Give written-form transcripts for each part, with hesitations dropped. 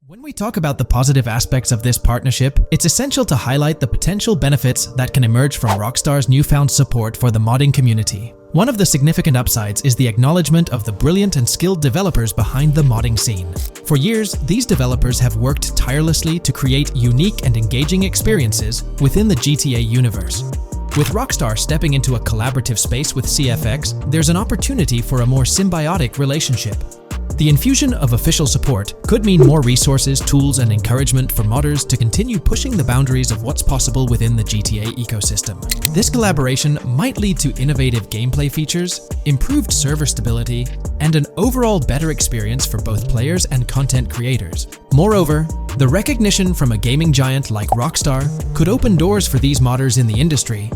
When we talk about the positive aspects of this partnership, it's essential to highlight the potential benefits that can emerge from Rockstar's newfound support for the modding community. One of the significant upsides is the acknowledgement of the brilliant and skilled developers behind the modding scene. For years, these developers have worked tirelessly to create unique and engaging experiences within the GTA universe. With Rockstar stepping into a collaborative space with CFX, there's an opportunity for a more symbiotic relationship. The infusion of official support could mean more resources, tools, and encouragement for modders to continue pushing the boundaries of what's possible within the GTA ecosystem. This collaboration might lead to innovative gameplay features, improved server stability, and an overall better experience for both players and content creators. Moreover, the recognition from a gaming giant like Rockstar could open doors for these modders in the industry.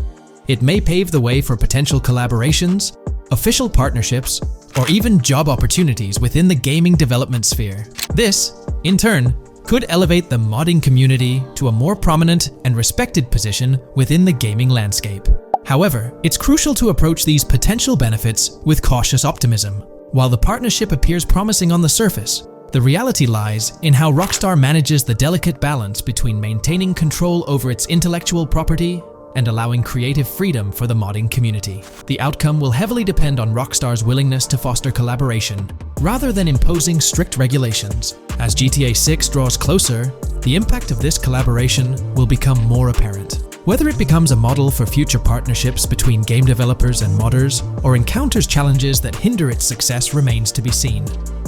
It may pave the way for potential collaborations, official partnerships, or even job opportunities within the gaming development sphere. This, in turn, could elevate the modding community to a more prominent and respected position within the gaming landscape. However, it's crucial to approach these potential benefits with cautious optimism. While the partnership appears promising on the surface, the reality lies in how Rockstar manages the delicate balance between maintaining control over its intellectual property and allowing creative freedom for the modding community. The outcome will heavily depend on Rockstar's willingness to foster collaboration, rather than imposing strict regulations. As GTA 6 draws closer, the impact of this collaboration will become more apparent. Whether it becomes a model for future partnerships between game developers and modders, or encounters challenges that hinder its success remains to be seen.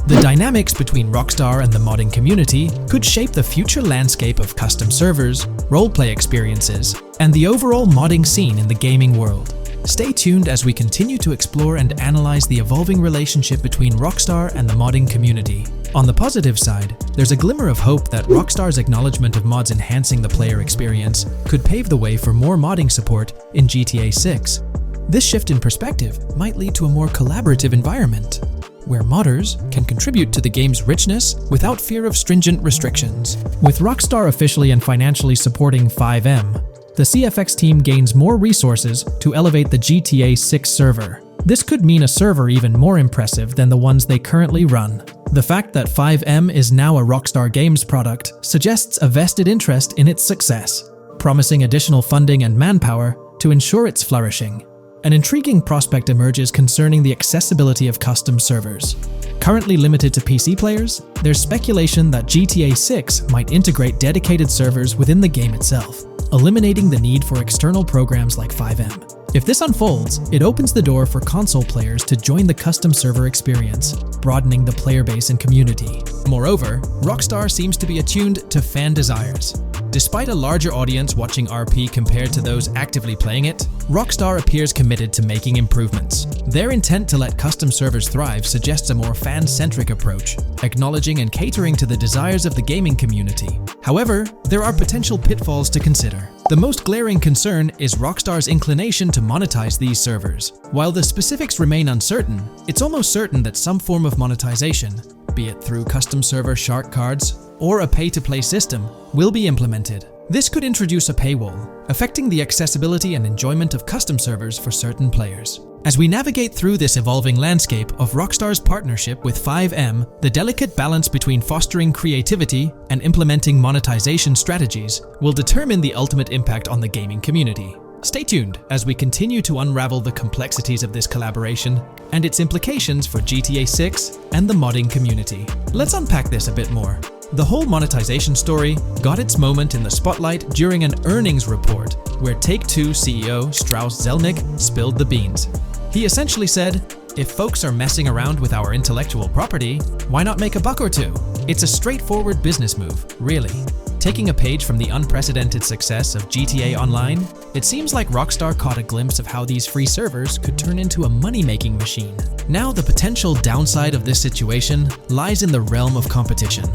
The dynamics between Rockstar and the modding community could shape the future landscape of custom servers, roleplay experiences, and the overall modding scene in the gaming world. Stay tuned as we continue to explore and analyze the evolving relationship between Rockstar and the modding community. On the positive side, there's a glimmer of hope that Rockstar's acknowledgement of mods enhancing the player experience could pave the way for more modding support in GTA 6. This shift in perspective might lead to a more collaborative environment, where modders can contribute to the game's richness without fear of stringent restrictions. With Rockstar officially and financially supporting FiveM, the CFX team gains more resources to elevate the GTA 6 server. This could mean a server even more impressive than the ones they currently run. The fact that FiveM is now a Rockstar Games product suggests a vested interest in its success, promising additional funding and manpower to ensure its flourishing. An intriguing prospect emerges concerning the accessibility of custom servers. Currently limited to PC players, there's speculation that GTA 6 might integrate dedicated servers within the game itself, eliminating the need for external programs like FiveM. If this unfolds, it opens the door for console players to join the custom server experience, broadening the player base and community. Moreover, Rockstar seems to be attuned to fan desires. Despite a larger audience watching RP compared to those actively playing it, Rockstar appears committed to making improvements. Their intent to let custom servers thrive suggests a more fan-centric approach, acknowledging and catering to the desires of the gaming community. However, there are potential pitfalls to consider. The most glaring concern is Rockstar's inclination to monetize these servers. While the specifics remain uncertain, it's almost certain that some form of monetization, be it through custom server shark cards or a pay-to-play system, will be implemented. This could introduce a paywall, affecting the accessibility and enjoyment of custom servers for certain players. As we navigate through this evolving landscape of Rockstar's partnership with FiveM, the delicate balance between fostering creativity and implementing monetization strategies will determine the ultimate impact on the gaming community. Stay tuned as we continue to unravel the complexities of this collaboration and its implications for GTA 6 and the modding community. Let's unpack this a bit more. The whole monetization story got its moment in the spotlight during an earnings report where Take-Two CEO Strauss Zelnick spilled the beans. He essentially said, "If folks are messing around with our intellectual property, why not make a buck or two?" It's a straightforward business move, really. Taking a page from the unprecedented success of GTA Online, it seems like Rockstar caught a glimpse of how these free servers could turn into a money-making machine. Now, the potential downside of this situation lies in the realm of competition.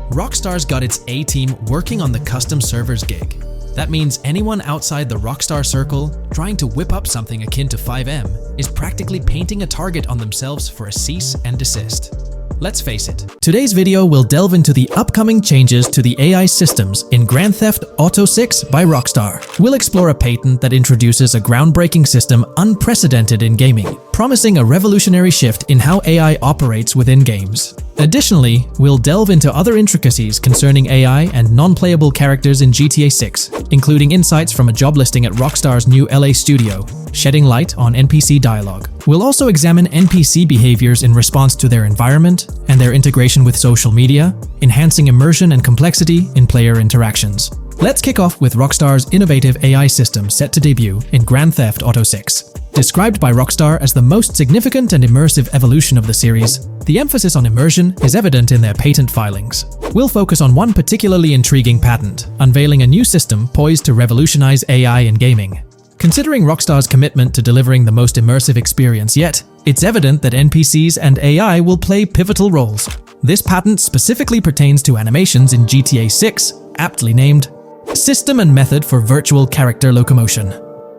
Rockstar's got its A-team working on the custom servers gig. That means anyone outside the Rockstar circle trying to whip up something akin to FiveM is practically painting a target on themselves for a cease and desist. Let's face it. Today's video will delve into the upcoming changes to the AI systems in Grand Theft Auto 6 by Rockstar. We'll explore a patent that introduces a groundbreaking system unprecedented in gaming, promising a revolutionary shift in how AI operates within games. Additionally, we'll delve into other intricacies concerning AI and non-playable characters in GTA 6, including insights from a job listing at Rockstar's new LA studio, shedding light on NPC dialogue. We'll also examine NPC behaviors in response to their environment and their integration with social media, enhancing immersion and complexity in player interactions. Let's kick off with Rockstar's innovative AI system set to debut in Grand Theft Auto 6. Described by Rockstar as the most significant and immersive evolution of the series, the emphasis on immersion is evident in their patent filings. We'll focus on one particularly intriguing patent, unveiling a new system poised to revolutionize AI in gaming. Considering Rockstar's commitment to delivering the most immersive experience yet, it's evident that NPCs and AI will play pivotal roles. This patent specifically pertains to animations in GTA 6, aptly named System and Method for Virtual Character Locomotion.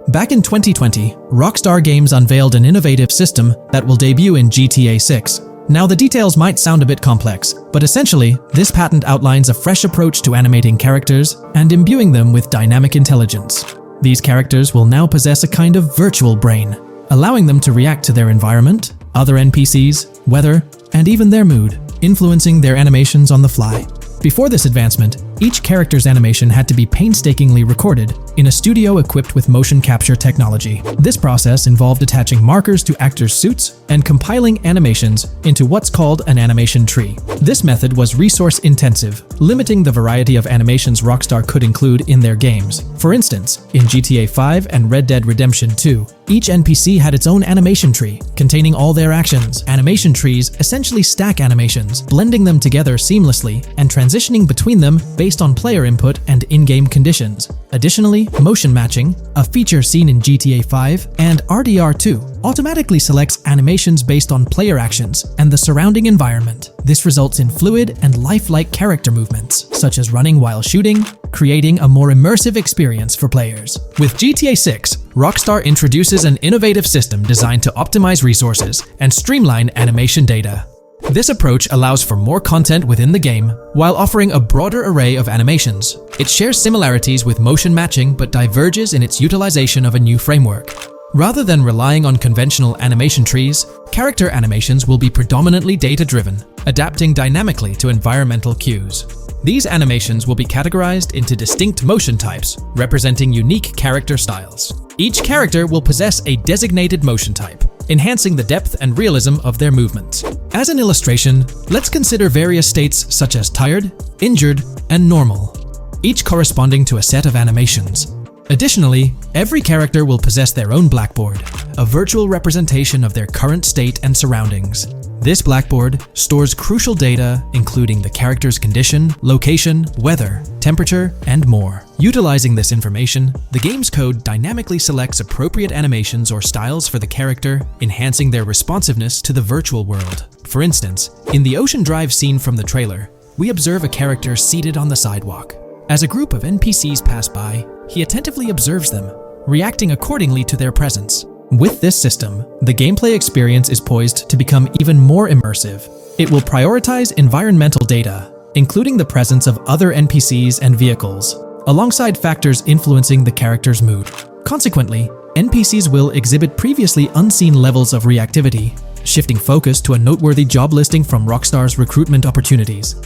Back in 2020, Rockstar Games unveiled an innovative system that will debut in GTA 6. Now, the details might sound a bit complex, but essentially, this patent outlines a fresh approach to animating characters and imbuing them with dynamic intelligence. These characters will now possess a kind of virtual brain, allowing them to react to their environment, other NPCs, weather, and even their mood, influencing their animations on the fly. Before this advancement, each character's animation had to be painstakingly recorded in a studio equipped with motion capture technology. This process involved attaching markers to actors' suits and compiling animations into what's called an animation tree. This method was resource-intensive, limiting the variety of animations Rockstar could include in their games. For instance, in GTA 5 and Red Dead Redemption 2, each NPC had its own animation tree, containing all their actions. Animation trees essentially stack animations, blending them together seamlessly and transitioning between them based on player input and in-game conditions. Additionally, motion matching, a feature seen in GTA 5 and RDR2, automatically selects animations based on player actions and the surrounding environment. This results in fluid and lifelike character movements, such as running while shooting, creating a more immersive experience for players. With GTA 6, Rockstar introduces an innovative system designed to optimize resources and streamline animation data. This approach allows for more content within the game while offering a broader array of animations. It shares similarities with motion matching but diverges in its utilization of a new framework. Rather than relying on conventional animation trees, character animations will be predominantly data-driven, adapting dynamically to environmental cues. These animations will be categorized into distinct motion types, representing unique character styles. Each character will possess a designated motion type, enhancing the depth and realism of their movements. As an illustration, let's consider various states such as tired, injured, and normal, each corresponding to a set of animations. Additionally, every character will possess their own blackboard, a virtual representation of their current state and surroundings. This blackboard stores crucial data including the character's condition, location, weather, temperature, and more. Utilizing this information, the game's code dynamically selects appropriate animations or styles for the character, enhancing their responsiveness to the virtual world. For instance, in the Ocean Drive scene from the trailer, we observe a character seated on the sidewalk. As a group of NPCs pass by, he attentively observes them, reacting accordingly to their presence. With this system, the gameplay experience is poised to become even more immersive. It will prioritize environmental data, including the presence of other NPCs and vehicles, alongside factors influencing the character's mood. Consequently, NPCs will exhibit previously unseen levels of reactivity, shifting focus to a noteworthy job listing from Rockstar's recruitment opportunities.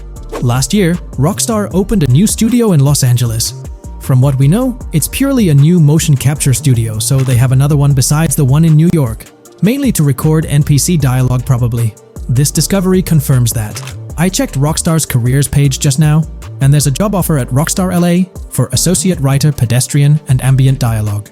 Last year, Rockstar opened a new studio in Los Angeles. From what we know, it's purely a new motion capture studio, so they have another one besides the one in New York, mainly to record NPC dialogue probably. This discovery confirms that. I checked Rockstar's careers page just now, and there's a job offer at Rockstar LA for Associate Writer Pedestrian and Ambient Dialogue.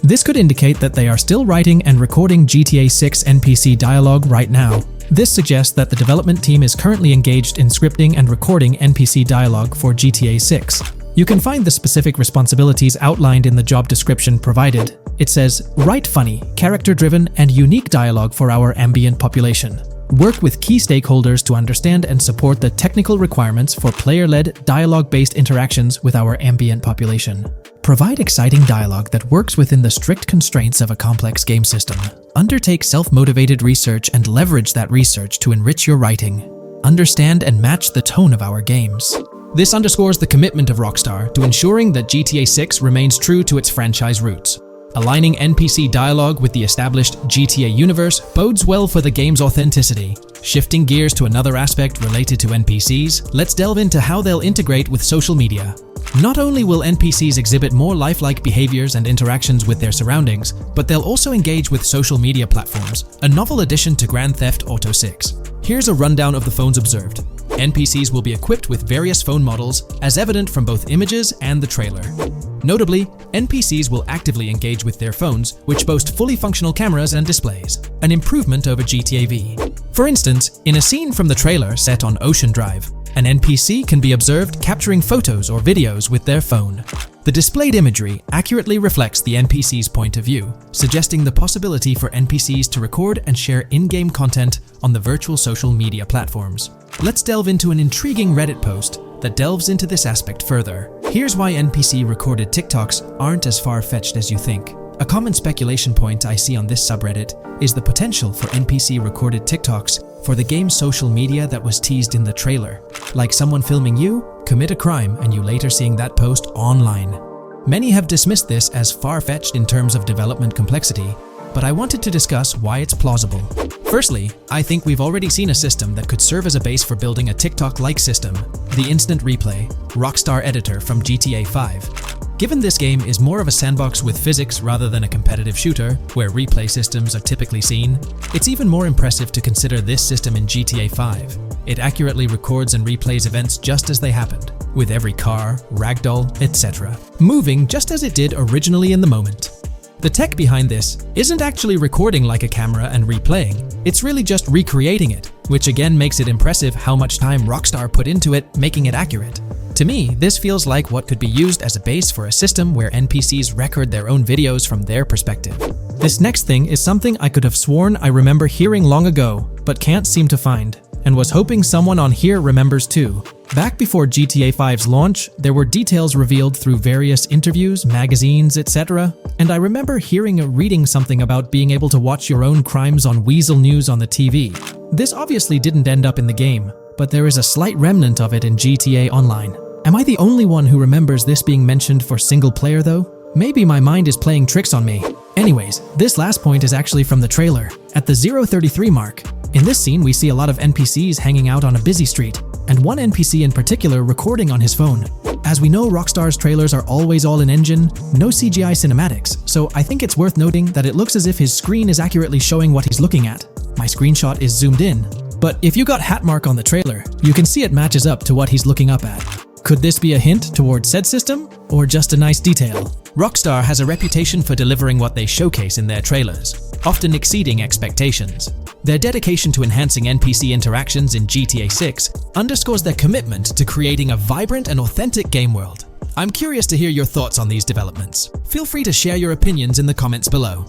This could indicate that they are still writing and recording GTA 6 NPC dialogue right now. This suggests that the development team is currently engaged in scripting and recording NPC dialogue for GTA 6. You can find the specific responsibilities outlined in the job description provided. It says, write funny, character-driven, and unique dialogue for our ambient population. Work with key stakeholders to understand and support the technical requirements for player-led, dialogue-based interactions with our ambient population. Provide exciting dialogue that works within the strict constraints of a complex game system. Undertake self-motivated research and leverage that research to enrich your writing. Understand and match the tone of our games. This underscores the commitment of Rockstar to ensuring that GTA 6 remains true to its franchise roots. Aligning NPC dialogue with the established GTA universe bodes well for the game's authenticity. Shifting gears to another aspect related to NPCs, let's delve into how they'll integrate with social media. Not only will NPCs exhibit more lifelike behaviors and interactions with their surroundings, but they'll also engage with social media platforms, a novel addition to Grand Theft Auto 6. Here's a rundown of the phones observed. NPCs will be equipped with various phone models, as evident from both images and the trailer. Notably, NPCs will actively engage with their phones, which boast fully functional cameras and displays, an improvement over GTA V. For instance, in a scene from the trailer set on Ocean Drive, an NPC can be observed capturing photos or videos with their phone. The displayed imagery accurately reflects the NPC's point of view, suggesting the possibility for NPCs to record and share in-game content on the virtual social media platforms. Let's delve into an intriguing Reddit post that delves into this aspect further. Here's why NPC-recorded TikToks aren't as far-fetched as you think. A common speculation point I see on this subreddit is the potential for NPC-recorded TikToks for the game's social media that was teased in the trailer, like someone filming you commit a crime and you later seeing that post online. Many have dismissed this as far-fetched in terms of development complexity, but I wanted to discuss why it's plausible. Firstly, I think we've already seen a system that could serve as a base for building a TikTok-like system, the Instant Replay, Rockstar editor from GTA 5. Given this game is more of a sandbox with physics rather than a competitive shooter, where replay systems are typically seen, it's even more impressive to consider this system in GTA 5. It accurately records and replays events just as they happened, with every car, ragdoll, etc., moving just as it did originally in the moment. The tech behind this isn't actually recording like a camera and replaying, it's really just recreating it, which again makes it impressive how much time Rockstar put into it, making it accurate. To me, this feels like what could be used as a base for a system where NPCs record their own videos from their perspective. This next thing is something I could have sworn I remember hearing long ago, but can't seem to find, and was hoping someone on here remembers too. Back before GTA 5's launch, there were details revealed through various interviews, magazines, etc., and I remember hearing or reading something about being able to watch your own crimes on Weasel News on the TV. This obviously didn't end up in the game, but there is a slight remnant of it in GTA Online. Am I the only one who remembers this being mentioned for single player though? Maybe my mind is playing tricks on me. Anyways, this last point is actually from the trailer, at the 0:33 mark. In this scene, we see a lot of NPCs hanging out on a busy street, and one NPC in particular recording on his phone. As we know, Rockstar's trailers are always all-in-engine, no CGI cinematics, so I think it's worth noting that it looks as if his screen is accurately showing what he's looking at. My screenshot is zoomed in, but if you got Hatmark on the trailer, you can see it matches up to what he's looking up at. Could this be a hint towards said system, or just a nice detail? Rockstar has a reputation for delivering what they showcase in their trailers, often exceeding expectations. Their dedication to enhancing NPC interactions in GTA 6 underscores their commitment to creating a vibrant and authentic game world. I'm curious to hear your thoughts on these developments. Feel free to share your opinions in the comments below.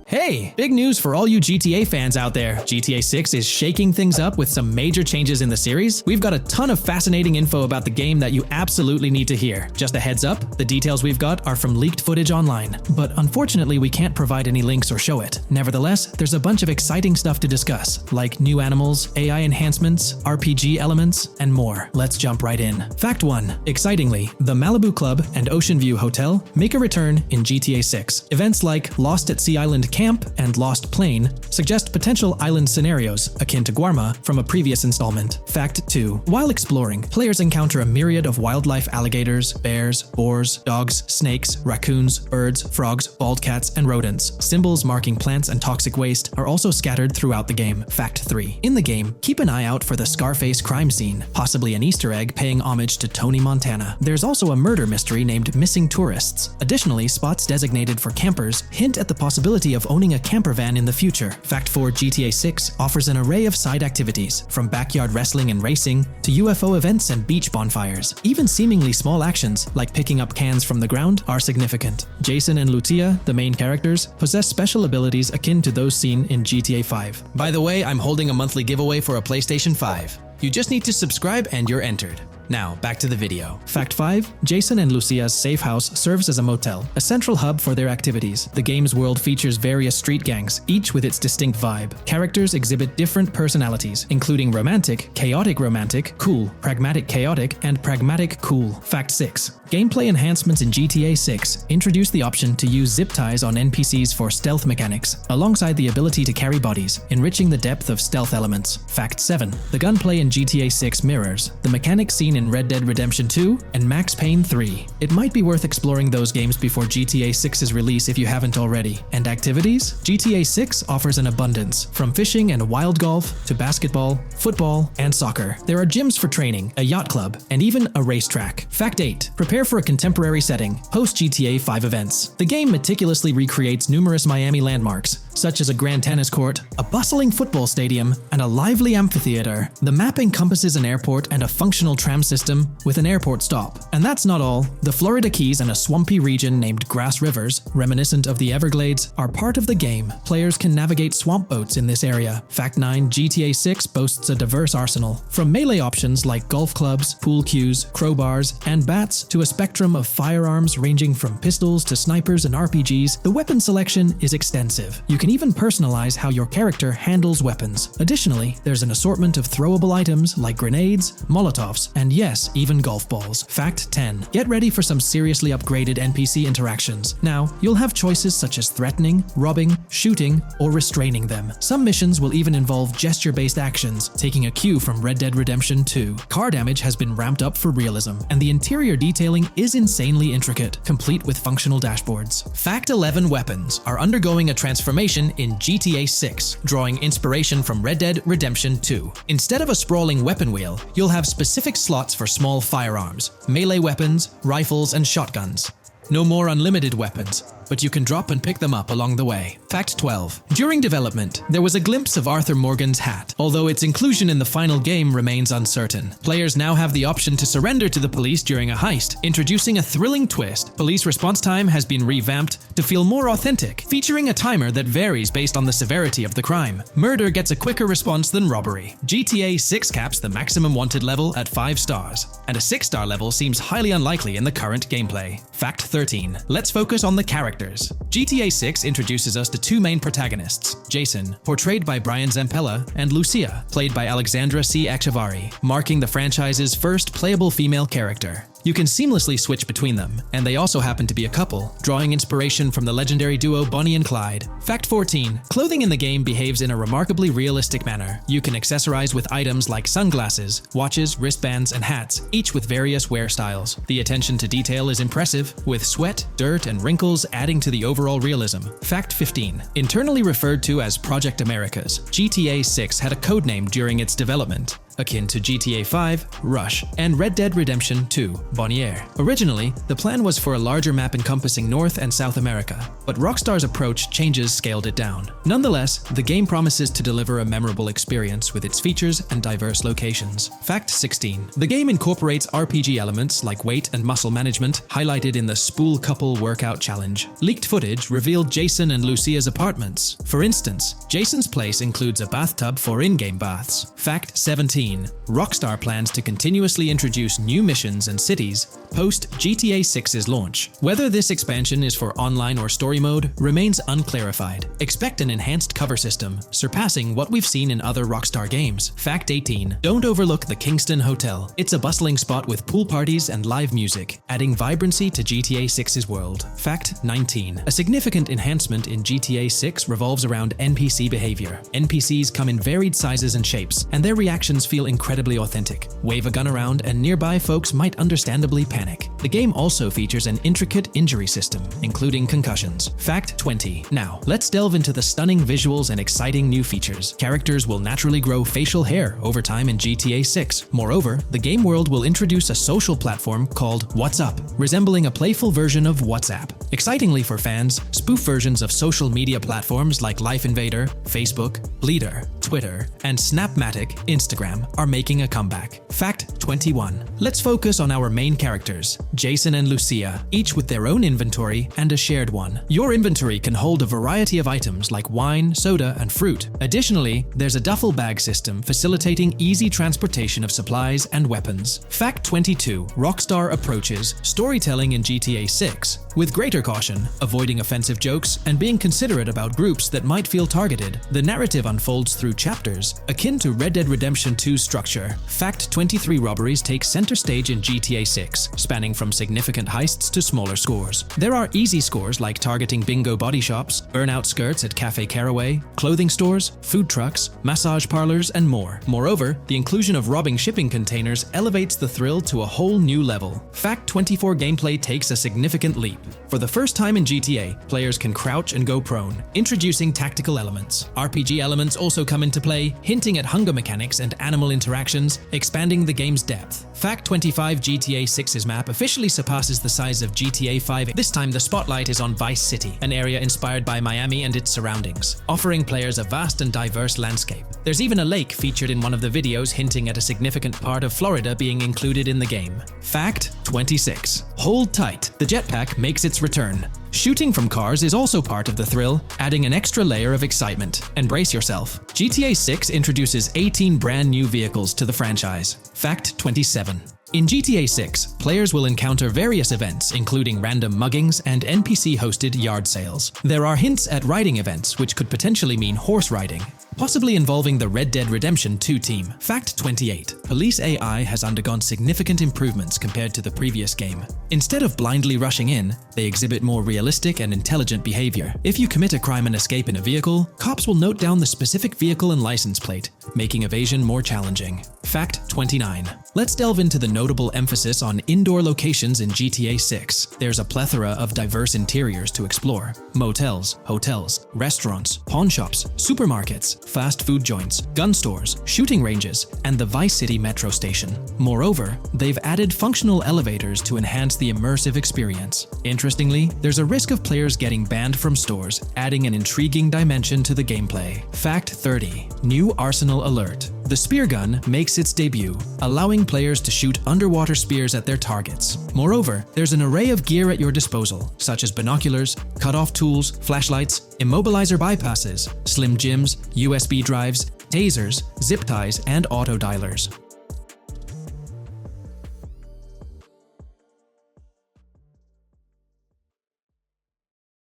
Hey, big news for all you GTA fans out there. GTA 6 is shaking things up with some major changes in the series. We've got a ton of fascinating info about the game that you absolutely need to hear. Just a heads up, the details we've got are from leaked footage online, but unfortunately we can't provide any links or show it. Nevertheless, there's a bunch of exciting stuff to discuss, like new animals, AI enhancements, RPG elements, and more. Let's jump right in. Fact 1. Excitingly, the Malibu Club and Ocean View Hotel make a return in GTA 6. Events like Lost at Sea Island Camp and Lost Plane suggest potential island scenarios akin to Guarma from a previous installment. Fact 2. While exploring, players encounter a myriad of wildlife: alligators, bears, boars, dogs, snakes, raccoons, birds, frogs, bald cats, and rodents. Symbols marking plants and toxic waste are also scattered throughout the game. Fact 3. In the game, keep an eye out for the Scarface crime scene, possibly an Easter egg paying homage to Tony Montana. There's also a murder mystery named Missing Tourists. Additionally, spots designated for campers hint at the possibility of owning a camper van in the future. Fact 4. GTA 6 offers an array of side activities, from backyard wrestling and racing to UFO events and beach bonfires. Even seemingly small actions, like picking up cans from the ground, are significant. Jason and Lucia, the main characters, possess special abilities akin to those seen in GTA 5. By the way, I'm holding a monthly giveaway for a PlayStation 5. You just need to subscribe and you're entered. Now, back to the video. Fact 5. Jason and Lucia's safe house serves as a motel, a central hub for their activities. The game's world features various street gangs, each with its distinct vibe. Characters exhibit different personalities, including romantic, chaotic romantic, cool, pragmatic chaotic, and pragmatic cool. Fact 6. Gameplay enhancements in GTA 6 introduce the option to use zip ties on NPCs for stealth mechanics, alongside the ability to carry bodies, enriching the depth of stealth elements. Fact 7. The gunplay in GTA 6 mirrors the mechanics seen in Red Dead Redemption 2 and Max Payne 3. It might be worth exploring those games before GTA 6's release if you haven't already. And activities? GTA 6 offers an abundance, from fishing and wild golf to basketball, football, and soccer. There are gyms for training, a yacht club, and even a racetrack. Fact 8. Prepare for a contemporary setting, post GTA 5 events. The game meticulously recreates numerous Miami landmarks, such as a grand tennis court, a bustling football stadium, and a lively amphitheater. The map encompasses an airport and a functional tram system with an airport stop. And that's not all. The Florida Keys and a swampy region named Grass Rivers, reminiscent of the Everglades, are part of the game. Players can navigate swamp boats in this area. Fact 9. GTA 6 boasts a diverse arsenal, from melee options like golf clubs, pool cues, crowbars, and bats to a spectrum of firearms ranging from pistols to snipers and RPGs. The weapon selection is extensive. You can even personalize how your character handles weapons. Additionally, there's an assortment of throwable items like grenades, molotovs, and yes, even golf balls. Fact 10. Get ready for some seriously upgraded NPC interactions. Now, you'll have choices such as threatening, robbing, shooting, or restraining them. Some missions will even involve gesture-based actions, taking a cue from Red Dead Redemption 2. Car damage has been ramped up for realism, and the interior detailing is insanely intricate, complete with functional dashboards. Fact 11. Weapons are undergoing a transformation in GTA 6, drawing inspiration from Red Dead Redemption 2. Instead of a sprawling weapon wheel, you'll have specific slots for small firearms, melee weapons, rifles, and shotguns. No more unlimited weapons, but you can drop and pick them up along the way. Fact 12. During development, there was a glimpse of Arthur Morgan's hat, although its inclusion in the final game remains uncertain. Players now have the option to surrender to the police during a heist, introducing a thrilling twist. Police response time has been revamped to feel more authentic, featuring a timer that varies based on the severity of the crime. Murder gets a quicker response than robbery. GTA 6 caps the maximum wanted level at 5 stars, and a 6-star level seems highly unlikely in the current gameplay. Fact 13. Let's focus on the characters. GTA 6 introduces us to two main protagonists, Jason, portrayed by Brian Zampella, and Lucia, played by Alexandra C. Echevarri, marking the franchise's first playable female character. You can seamlessly switch between them, and they also happen to be a couple, drawing inspiration from the legendary duo Bonnie and Clyde. Fact 14. Clothing in the game behaves in a remarkably realistic manner. You can accessorize with items like sunglasses, watches, wristbands, and hats, each with various wear styles. The attention to detail is impressive, with sweat, dirt, and wrinkles adding to the overall realism. Fact 15. Internally referred to as Project Americas, GTA 6 had a codename during its development, akin to GTA 5, Rush, and Red Dead Redemption 2, Bonnier. Originally, the plan was for a larger map encompassing North and South America, but Rockstar's approach changes scaled it down. Nonetheless, the game promises to deliver a memorable experience with its features and diverse locations. Fact 16. The game incorporates RPG elements like weight and muscle management, highlighted in the Spool Couple Workout Challenge. Leaked footage revealed Jason and Lucia's apartments. For instance, Jason's place includes a bathtub for in-game baths. Fact 17. Rockstar plans to continuously introduce new missions and cities post GTA 6's launch. Whether this expansion is for online or story mode remains unclarified. Expect an enhanced cover system, surpassing what we've seen in other Rockstar games. Fact 18. Don't overlook the Kingston Hotel. It's a bustling spot with pool parties and live music, adding vibrancy to GTA 6's world. Fact 19. A significant enhancement in GTA 6 revolves around NPC behavior. NPCs come in varied sizes and shapes, and their reactions feel incredibly authentic. Wave a gun around and nearby folks might understandably panic. The game also features an intricate injury system, including concussions. Fact 20. Now, let's delve into the stunning visuals and exciting new features. Characters will naturally grow facial hair over time in GTA 6. Moreover, the game world will introduce a social platform called WhatsApp, resembling a playful version of WhatsApp. Excitingly for fans, spoof versions of social media platforms like Life Invader, Facebook, Bleeder, Twitter, and Snapmatic, Instagram, are making a comeback. Fact 21. Let's focus on our main characters, Jason and Lucia, each with their own inventory and a shared one. Your inventory can hold a variety of items like wine, soda, and fruit. Additionally, there's a duffel bag system facilitating easy transportation of supplies and weapons. Fact 22. Rockstar approaches storytelling in GTA 6 with greater caution, avoiding offensive jokes and being considerate about groups that might feel targeted. The narrative unfolds through chapters, akin to Red Dead Redemption 2's structure. Fact 23. Robberies take center stage in GTA 6, spanning from significant heists to smaller scores. There are easy scores like targeting bingo body shops, burnout skirts at Cafe Caraway, clothing stores, food trucks, massage parlors, and more. Moreover, the inclusion of robbing shipping containers elevates the thrill to a whole new level. Fact 24. Gameplay takes a significant leap. For the first time in GTA, players can crouch and go prone, introducing tactical elements. RPG elements also come into play, hinting at hunger mechanics and animal interactions, expanding the game's depth. Fact 25. GTA 6's map officially surpasses the size of GTA 5. This time the spotlight is on Vice City, an area inspired by Miami and its surroundings, offering players a vast and diverse landscape. There's even a lake featured in one of the videos, hinting at a significant part of Florida being included in the game. Fact 26. Hold tight. The jetpack makes its return. Shooting from cars is also part of the thrill, adding an extra layer of excitement. And brace yourself. GTA 6 introduces 18 brand new vehicles to the franchise. Fact 27. In GTA 6, players will encounter various events, including random muggings and NPC-hosted yard sales. There are hints at riding events, which could potentially mean horse riding, possibly involving the Red Dead Redemption 2 team. Fact 28. Police AI has undergone significant improvements compared to the previous game. Instead of blindly rushing in, they exhibit more realistic and intelligent behavior. If you commit a crime and escape in a vehicle, cops will note down the specific vehicle and license plate, making evasion more challenging. Fact 29. Let's delve into the notable emphasis on indoor locations in GTA 6. There's a plethora of diverse interiors to explore. Motels, hotels, restaurants, pawn shops, supermarkets, fast food joints, gun stores, shooting ranges, and the Vice City metro station. Moreover, they've added functional elevators to enhance the immersive experience. Interestingly, there's a risk of players getting banned from stores, adding an intriguing dimension to the gameplay. Fact 30. New Arsenal Alert. The spear gun makes its debut, allowing players to shoot underwater spears at their targets. Moreover, there's an array of gear at your disposal, such as binoculars, cut-off tools, flashlights, immobilizer bypasses, slim jims, USB drives, tasers, zip ties, and auto dialers.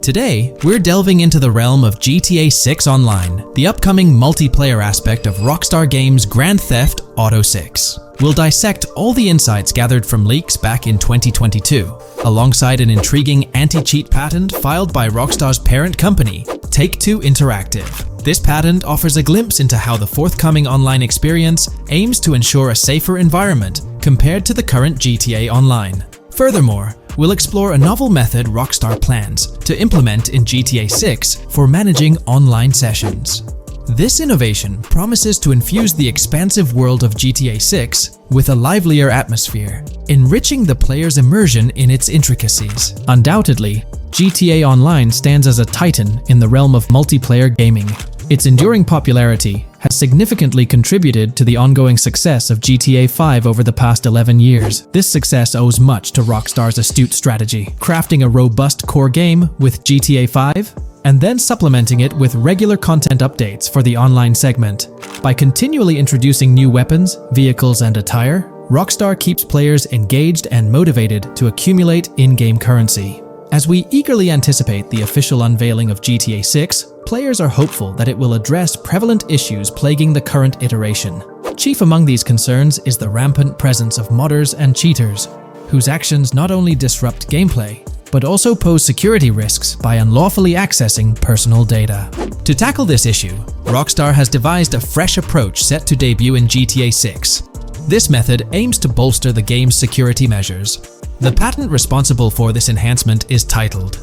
Today, we're delving into the realm of GTA 6 Online, the upcoming multiplayer aspect of Rockstar Games' Grand Theft Auto 6. We'll dissect all the insights gathered from leaks back in 2022, alongside an intriguing anti-cheat patent filed by Rockstar's parent company, Take-Two Interactive. This patent offers a glimpse into how the forthcoming online experience aims to ensure a safer environment compared to the current GTA Online. Furthermore, we'll explore a novel method Rockstar plans to implement in GTA 6 for managing online sessions. This innovation promises to infuse the expansive world of GTA 6 with a livelier atmosphere, enriching the player's immersion in its intricacies. Undoubtedly, GTA Online stands as a titan in the realm of multiplayer gaming. Its enduring popularity has significantly contributed to the ongoing success of GTA 5 over the past 11 years. This success owes much to Rockstar's astute strategy, crafting a robust core game with GTA 5 and then supplementing it with regular content updates for the online segment. By continually introducing new weapons, vehicles, and attire, Rockstar keeps players engaged and motivated to accumulate in-game currency. As we eagerly anticipate the official unveiling of GTA 6, players are hopeful that it will address prevalent issues plaguing the current iteration. Chief among these concerns is the rampant presence of modders and cheaters, whose actions not only disrupt gameplay, but also pose security risks by unlawfully accessing personal data. To tackle this issue, Rockstar has devised a fresh approach set to debut in GTA 6. This method aims to bolster the game's security measures. The patent responsible for this enhancement is titled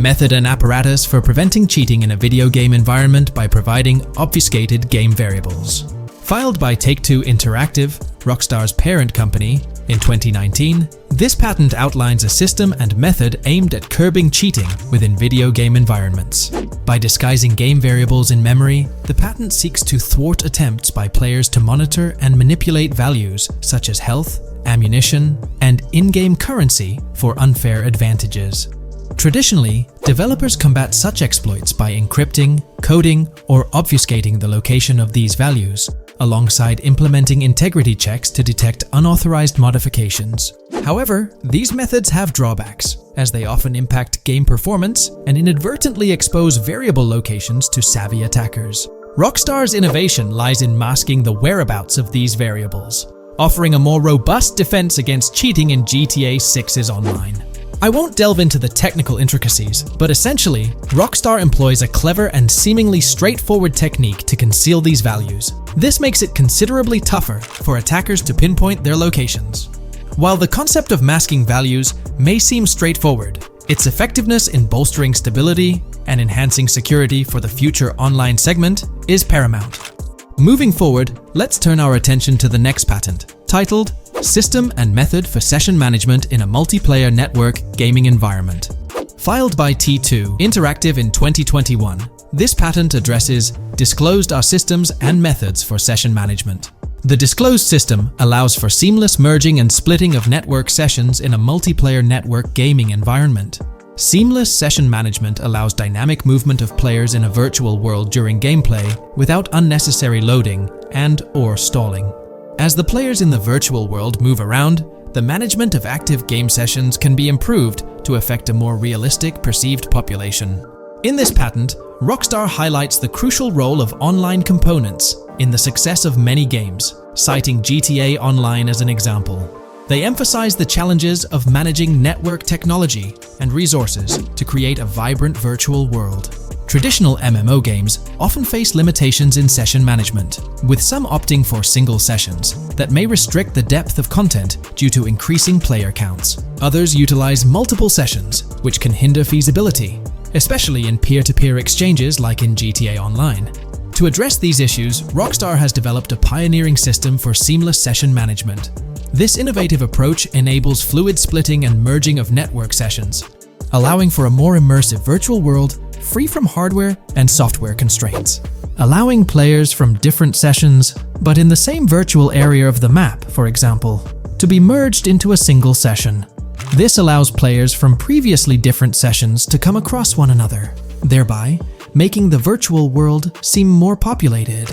Method and Apparatus for Preventing Cheating in a Video Game Environment by Providing Obfuscated Game Variables. Filed by Take-Two Interactive, Rockstar's parent company, in 2019, this patent outlines a system and method aimed at curbing cheating within video game environments. By disguising game variables in memory, the patent seeks to thwart attempts by players to monitor and manipulate values such as health, ammunition, and and in-game currency for unfair advantages. Traditionally, developers combat such exploits by encrypting, coding, or obfuscating the location of these values, alongside implementing integrity checks to detect unauthorized modifications. However, these methods have drawbacks, as they often impact game performance and inadvertently expose variable locations to savvy attackers. Rockstar's innovation lies in masking the whereabouts of these variables, offering a more robust defense against cheating in GTA 6's online. I won't delve into the technical intricacies, but essentially, Rockstar employs a clever and seemingly straightforward technique to conceal these values. This makes it considerably tougher for attackers to pinpoint their locations. While the concept of masking values may seem straightforward, its effectiveness in bolstering stability and enhancing security for the future online segment is paramount. Moving forward, let's turn our attention to the next patent, titled System and Method for Session Management in a Multiplayer Network Gaming Environment. Filed by T2 Interactive in 2021, this patent addresses disclosed are systems and methods for session management. The disclosed system allows for seamless merging and splitting of network sessions in a multiplayer network gaming environment. Seamless session management allows dynamic movement of players in a virtual world during gameplay without unnecessary loading and/or stalling. As the players in the virtual world move around, the management of active game sessions can be improved to affect a more realistic perceived population. In this patent, Rockstar highlights the crucial role of online components in the success of many games, citing GTA Online as an example. They emphasize the challenges of managing network technology and resources to create a vibrant virtual world. Traditional MMO games often face limitations in session management, with some opting for single sessions that may restrict the depth of content due to increasing player counts. Others utilize multiple sessions, which can hinder feasibility, especially in peer-to-peer exchanges like in GTA Online. To address these issues, Rockstar has developed a pioneering system for seamless session management. This innovative approach enables fluid splitting and merging of network sessions, allowing for a more immersive virtual world free from hardware and software constraints. Allowing players from different sessions, but in the same virtual area of the map, for example, to be merged into a single session. This allows players from previously different sessions to come across one another, thereby making the virtual world seem more populated.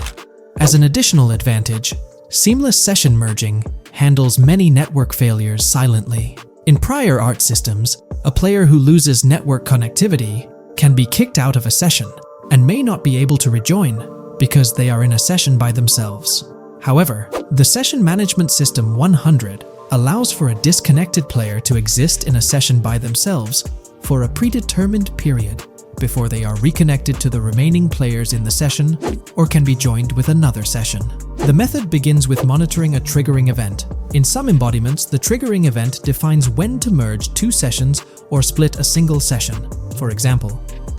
As an additional advantage, seamless session merging handles many network failures silently. In prior art systems, a player who loses network connectivity can be kicked out of a session and may not be able to rejoin because they are in a session by themselves. However, the Session Management System 100 allows for a disconnected player to exist in a session by themselves for a predetermined period before they are reconnected to the remaining players in the session or can be joined with another session. The method begins with monitoring a triggering event. In some embodiments, the triggering event defines when to merge two sessions or split a single session. For example,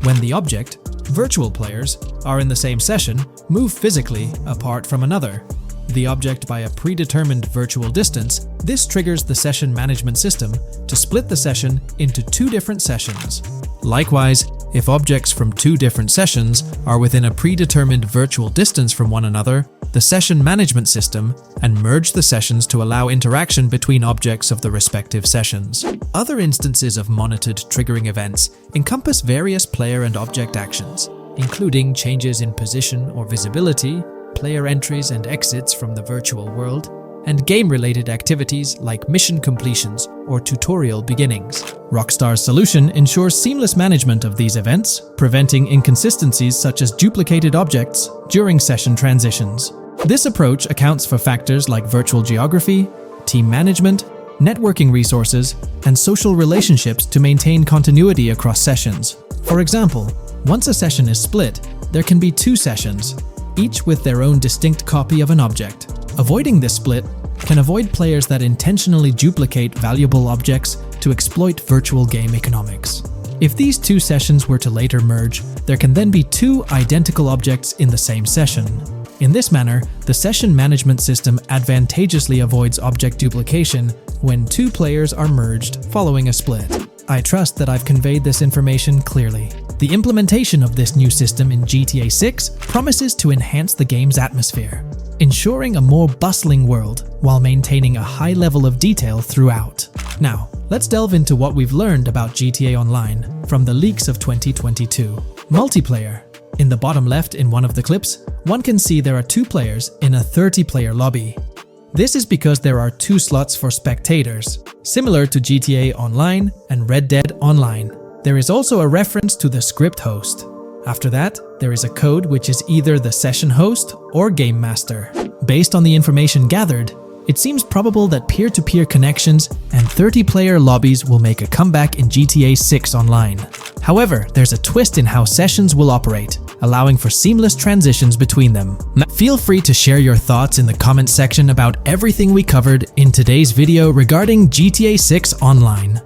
when the object, virtual players, are in the same session, move physically apart from another, the object by a predetermined virtual distance, this triggers the session management system to split the session into two different sessions. Likewise, if objects from two different sessions are within a predetermined virtual distance from one another, the session management system and merge the sessions to allow interaction between objects of the respective sessions. Other instances of monitored triggering events encompass various player and object actions, including changes in position or visibility, player entries and exits from the virtual world, and game-related activities like mission completions or tutorial beginnings. Rockstar's solution ensures seamless management of these events, preventing inconsistencies such as duplicated objects during session transitions. This approach accounts for factors like virtual geography, team management, networking resources, and social relationships to maintain continuity across sessions. For example, once a session is split, there can be two sessions, each with their own distinct copy of an object. Avoiding this split can avoid players that intentionally duplicate valuable objects to exploit virtual game economics. If these two sessions were to later merge, there can then be two identical objects in the same session. In this manner, the session management system advantageously avoids object duplication when two players are merged following a split. I trust that I've conveyed this information clearly. The implementation of this new system in GTA 6 promises to enhance the game's atmosphere, ensuring a more bustling world while maintaining a high level of detail throughout. Now, let's delve into what we've learned about GTA Online from the leaks of 2022. Multiplayer. In the bottom left in one of the clips, one can see there are 2 players in a 30-player lobby. This is because there are 2 slots for spectators, similar to GTA Online and Red Dead Online. There is also a reference to the script host. After that, there is a code which is either the session host or game master. Based on the information gathered, it seems probable that peer-to-peer connections and 30-player lobbies will make a comeback in GTA 6 Online. However, there's a twist in how sessions will operate, allowing for seamless transitions between them. Now, feel free to share your thoughts in the comments section about everything we covered in today's video regarding GTA 6 Online.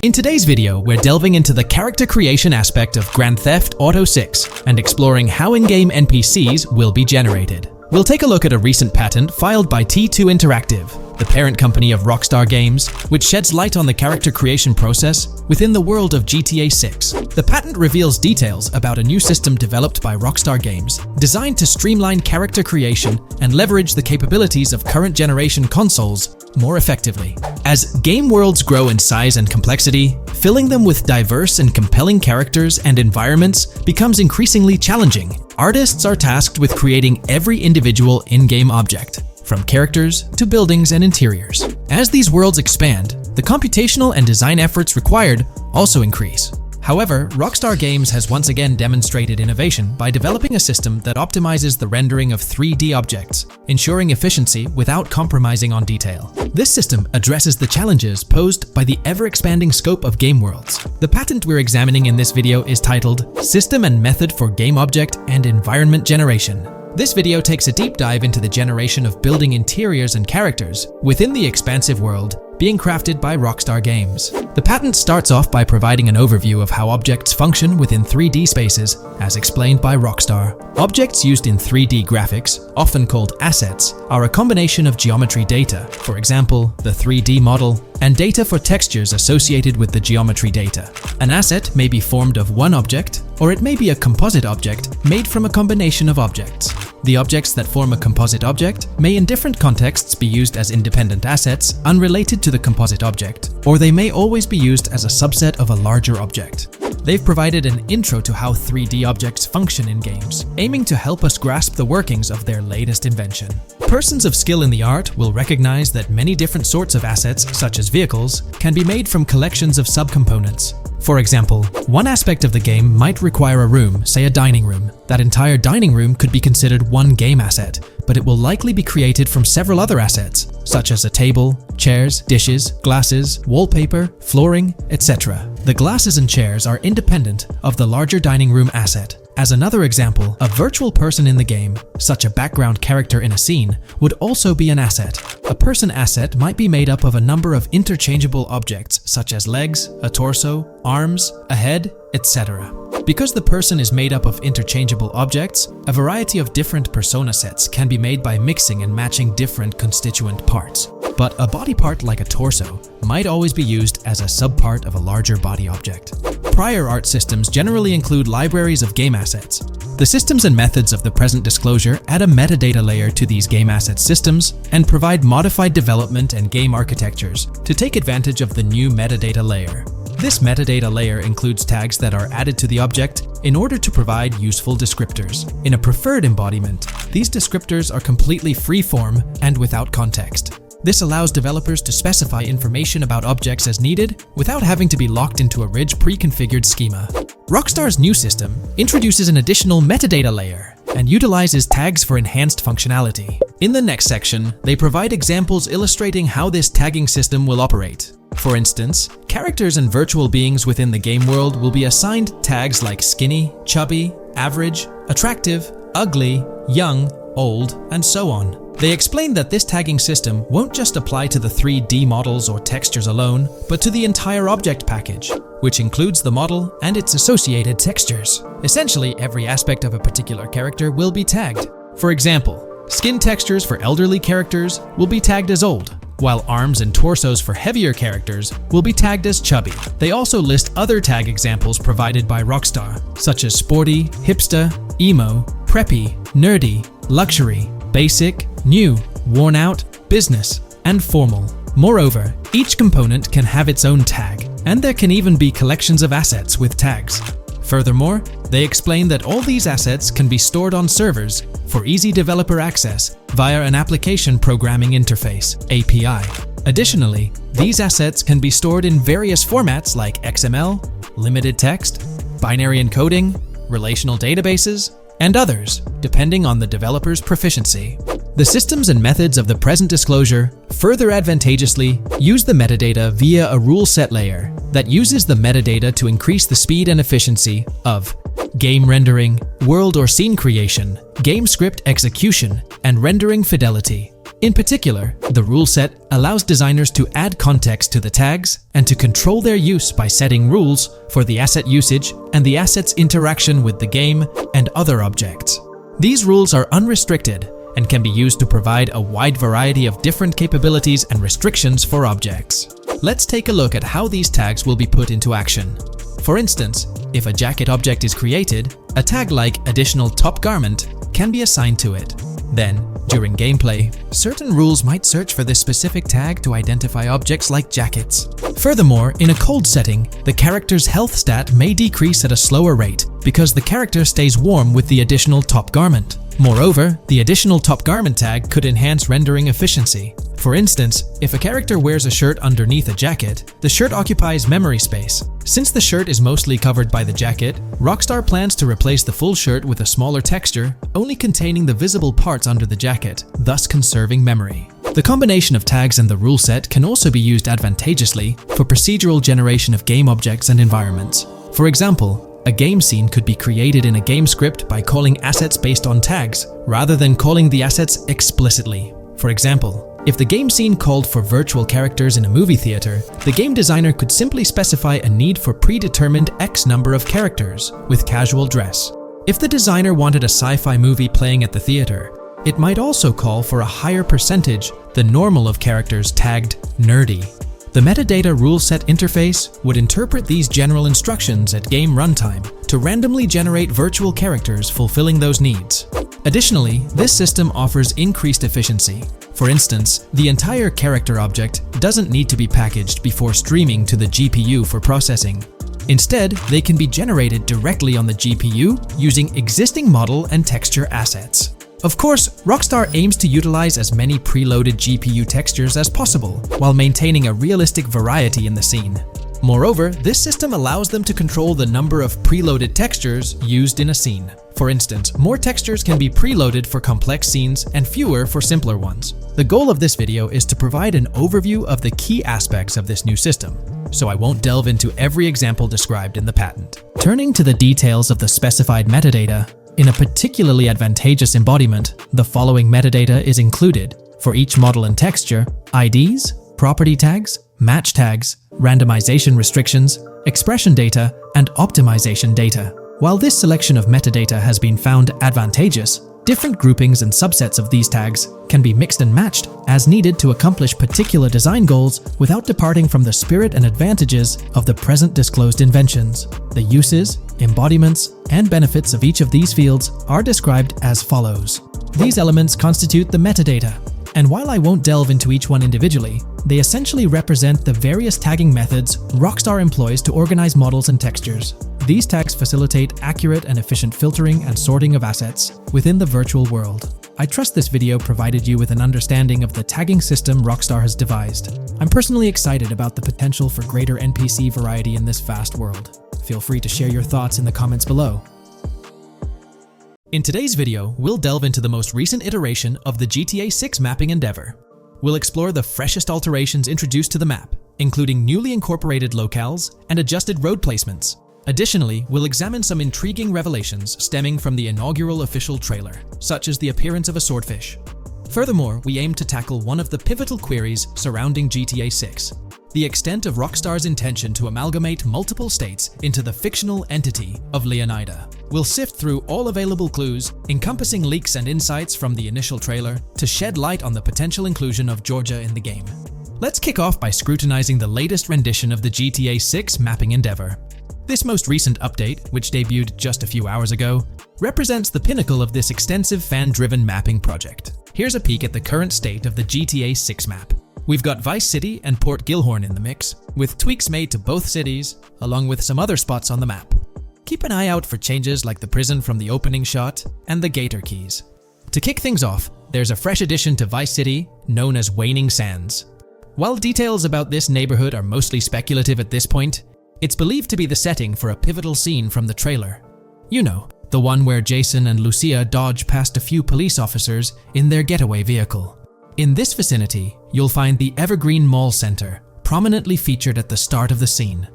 In today's video, we're delving into the character creation aspect of Grand Theft Auto 6 and exploring how in-game NPCs will be generated. We'll take a look at a recent patent filed by T2 Interactive, the parent company of Rockstar Games, which sheds light on the character creation process within the world of GTA 6. The patent reveals details about a new system developed by Rockstar Games, designed to streamline character creation and leverage the capabilities of current generation consoles more effectively. As game worlds grow in size and complexity, filling them with diverse and compelling characters and environments becomes increasingly challenging. Artists are tasked with creating every individual in-game object, from characters to buildings and interiors. As these worlds expand, the computational and design efforts required also increase. However, Rockstar Games has once again demonstrated innovation by developing a system that optimizes the rendering of 3D objects, ensuring efficiency without compromising on detail. This system addresses the challenges posed by the ever-expanding scope of game worlds. The patent we're examining in this video is titled System and Method for Game Object and Environment Generation. This video takes a deep dive into the generation of building interiors and characters within the expansive world being crafted by Rockstar Games. The patent starts off by providing an overview of how objects function within 3D spaces, as explained by Rockstar. Objects used in 3D graphics, often called assets, are a combination of geometry data, for example, the 3D model, and data for textures associated with the geometry data. An asset may be formed of one object, or it may be a composite object made from a combination of objects. The objects that form a composite object may in different contexts be used as independent assets unrelated to the composite object, or they may always be used as a subset of a larger object. They've provided an intro to how 3D objects function in games, aiming to help us grasp the workings of their latest invention. Persons of skill in the art will recognize that many different sorts of assets, such as vehicles, can be made from collections of subcomponents. For example, one aspect of the game might require a room, say a dining room. That entire dining room could be considered one game asset, but it will likely be created from several other assets, such as a table, chairs, dishes, glasses, wallpaper, flooring, etc. The glasses and chairs are independent of the larger dining room asset. As another example, a virtual person in the game, such a background character in a scene, would also be an asset. A person asset might be made up of a number of interchangeable objects such as legs, a torso, arms, a head, etc. Because the person is made up of interchangeable objects, a variety of different persona sets can be made by mixing and matching different constituent parts. But a body part like a torso might always be used as a subpart of a larger body object. Prior art systems generally include libraries of game assets. The systems and methods of the present disclosure add a metadata layer to these game asset systems and provide modified development and game architectures to take advantage of the new metadata layer. This metadata layer includes tags that are added to the object in order to provide useful descriptors. In a preferred embodiment, these descriptors are completely free-form and without context. This allows developers to specify information about objects as needed without having to be locked into a rich pre-configured schema. Rockstar's new system introduces an additional metadata layer and utilizes tags for enhanced functionality. In the next section, they provide examples illustrating how this tagging system will operate. For instance, characters and virtual beings within the game world will be assigned tags like skinny, chubby, average, attractive, ugly, young, old, and so on. They explain that this tagging system won't just apply to the 3D models or textures alone, but to the entire object package, which includes the model and its associated textures. Essentially, every aspect of a particular character will be tagged. For example, skin textures for elderly characters will be tagged as old, while arms and torsos for heavier characters will be tagged as chubby. They also list other tag examples provided by Rockstar, such as sporty, hipster, emo, preppy, nerdy, luxury, basic, new, worn out, business, and formal. Moreover, each component can have its own tag, and there can even be collections of assets with tags. Furthermore, they explain that all these assets can be stored on servers for easy developer access via an application programming interface (API). Additionally, these assets can be stored in various formats like XML, limited text, binary encoding, relational databases, and others, depending on the developer's proficiency. The systems and methods of the present disclosure further advantageously use the metadata via a rule set layer that uses the metadata to increase the speed and efficiency of game rendering, world or scene creation, game script execution, and rendering fidelity. In particular, the rule set allows designers to add context to the tags and to control their use by setting rules for the asset usage and the asset's interaction with the game and other objects. These rules are unrestricted and can be used to provide a wide variety of different capabilities and restrictions for objects. Let's take a look at how these tags will be put into action. For instance, if a jacket object is created, a tag like additional top garment can be assigned to it. Then, during gameplay, certain rules might search for this specific tag to identify objects like jackets. Furthermore, in a cold setting, the character's health stat may decrease at a slower rate because the character stays warm with the additional top garment. Moreover, the additional top garment tag could enhance rendering efficiency. For instance, if a character wears a shirt underneath a jacket, the shirt occupies memory space. Since the shirt is mostly covered by the jacket, Rockstar plans to replace the full shirt with a smaller texture, only containing the visible parts under the jacket, thus conserving memory. The combination of tags and the rule set can also be used advantageously for procedural generation of game objects and environments. For example, a game scene could be created in a game script by calling assets based on tags, rather than calling the assets explicitly. For example, if the game scene called for virtual characters in a movie theater, the game designer could simply specify a need for predetermined X number of characters with casual dress. If the designer wanted a sci-fi movie playing at the theater, it might also call for a higher percentage than normal of characters tagged nerdy. The metadata rule set interface would interpret these general instructions at game runtime to randomly generate virtual characters fulfilling those needs. Additionally, this system offers increased efficiency. For instance, the entire character object doesn't need to be packaged before streaming to the GPU for processing. Instead, they can be generated directly on the GPU using existing model and texture assets. Of course, Rockstar aims to utilize as many preloaded GPU textures as possible, while maintaining a realistic variety in the scene. Moreover, this system allows them to control the number of preloaded textures used in a scene. For instance, more textures can be preloaded for complex scenes and fewer for simpler ones. The goal of this video is to provide an overview of the key aspects of this new system, so I won't delve into every example described in the patent. Turning to the details of the specified metadata, in a particularly advantageous embodiment, the following metadata is included for each model and texture: IDs, property tags, match tags, randomization restrictions, expression data, and optimization data. While this selection of metadata has been found advantageous, different groupings and subsets of these tags can be mixed and matched as needed to accomplish particular design goals without departing from the spirit and advantages of the present disclosed inventions. The uses, embodiments, and benefits of each of these fields are described as follows. These elements constitute the metadata, and while I won't delve into each one individually, they essentially represent the various tagging methods Rockstar employs to organize models and textures. These tags facilitate accurate and efficient filtering and sorting of assets within the virtual world. I trust this video provided you with an understanding of the tagging system Rockstar has devised. I'm personally excited about the potential for greater NPC variety in this vast world. Feel free to share your thoughts in the comments below. In today's video, we'll delve into the most recent iteration of the GTA 6 mapping endeavor. We'll explore the freshest alterations introduced to the map, including newly incorporated locales and adjusted road placements. Additionally, we'll examine some intriguing revelations stemming from the inaugural official trailer, such as the appearance of a swordfish. Furthermore, we aim to tackle one of the pivotal queries surrounding GTA 6, the extent of Rockstar's intention to amalgamate multiple states into the fictional entity of Leonida. We'll sift through all available clues, encompassing leaks and insights from the initial trailer, to shed light on the potential inclusion of Georgia in the game. Let's kick off by scrutinizing the latest rendition of the GTA 6 mapping endeavor. This most recent update, which debuted just a few hours ago, represents the pinnacle of this extensive fan-driven mapping project. Here's a peek at the current state of the GTA 6 map. We've got Vice City and Port Gilhorn in the mix, with tweaks made to both cities, along with some other spots on the map. Keep an eye out for changes like the prison from the opening shot and the Gator Keys. To kick things off, there's a fresh addition to Vice City known as Waning Sands. While details about this neighborhood are mostly speculative at this point, it's believed to be the setting for a pivotal scene from the trailer. You know, the one where Jason and Lucia dodge past a few police officers in their getaway vehicle. In this vicinity, you'll find the Evergreen Mall Center, prominently featured at the start of the scene.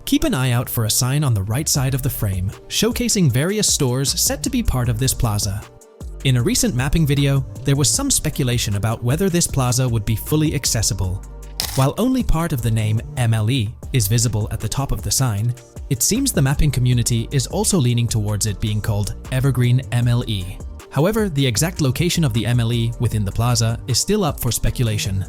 Keep an eye out for a sign on the right side of the frame, showcasing various stores set to be part of this plaza. In a recent mapping video, there was some speculation about whether this plaza would be fully accessible. While only part of the name MLE is visible at the top of the sign, it seems the mapping community is also leaning towards it being called Evergreen MLE. However, the exact location of the MLE within the plaza is still up for speculation.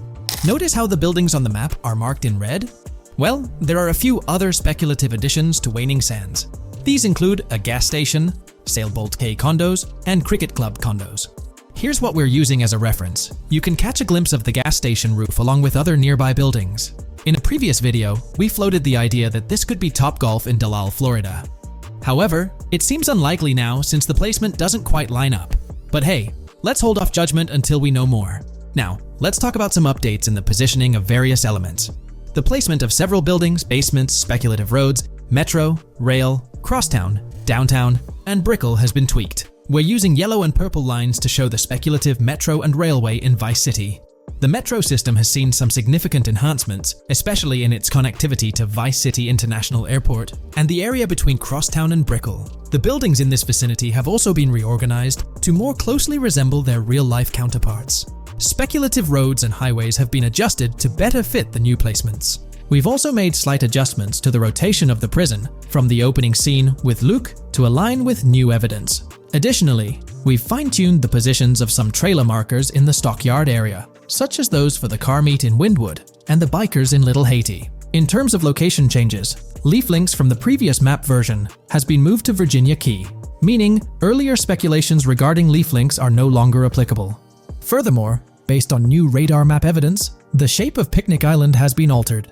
Notice how the buildings on the map are marked in red? Well, there are a few other speculative additions to Waning Sands. These include a gas station, Sailbolt K condos, and Cricket Club condos. Here's what we're using as a reference. You can catch a glimpse of the gas station roof along with other nearby buildings. In a previous video, we floated the idea that this could be Topgolf in Dalal, Florida. However, it seems unlikely now since the placement doesn't quite line up. But hey, let's hold off judgment until we know more. Now, let's talk about some updates in the positioning of various elements. The placement of several buildings, basements, speculative roads, metro, rail, crosstown, downtown, and Brickell has been tweaked. We're using yellow and purple lines to show the speculative metro and railway in Vice City. The metro system has seen some significant enhancements, especially in its connectivity to Vice City International Airport and the area between Crosstown and Brickell. The buildings in this vicinity have also been reorganized to more closely resemble their real-life counterparts. Speculative roads and highways have been adjusted to better fit the new placements. We've also made slight adjustments to the rotation of the prison from the opening scene with Luke to align with new evidence. Additionally, we've fine-tuned the positions of some trailer markers in the stockyard area, such as those for the car meet in Windwood and the bikers in Little Haiti. In terms of location changes, Leaf Links from the previous map version has been moved to Virginia Key, meaning earlier speculations regarding Leaf Links are no longer applicable. Furthermore, based on new radar map evidence, the shape of Picnic Island has been altered.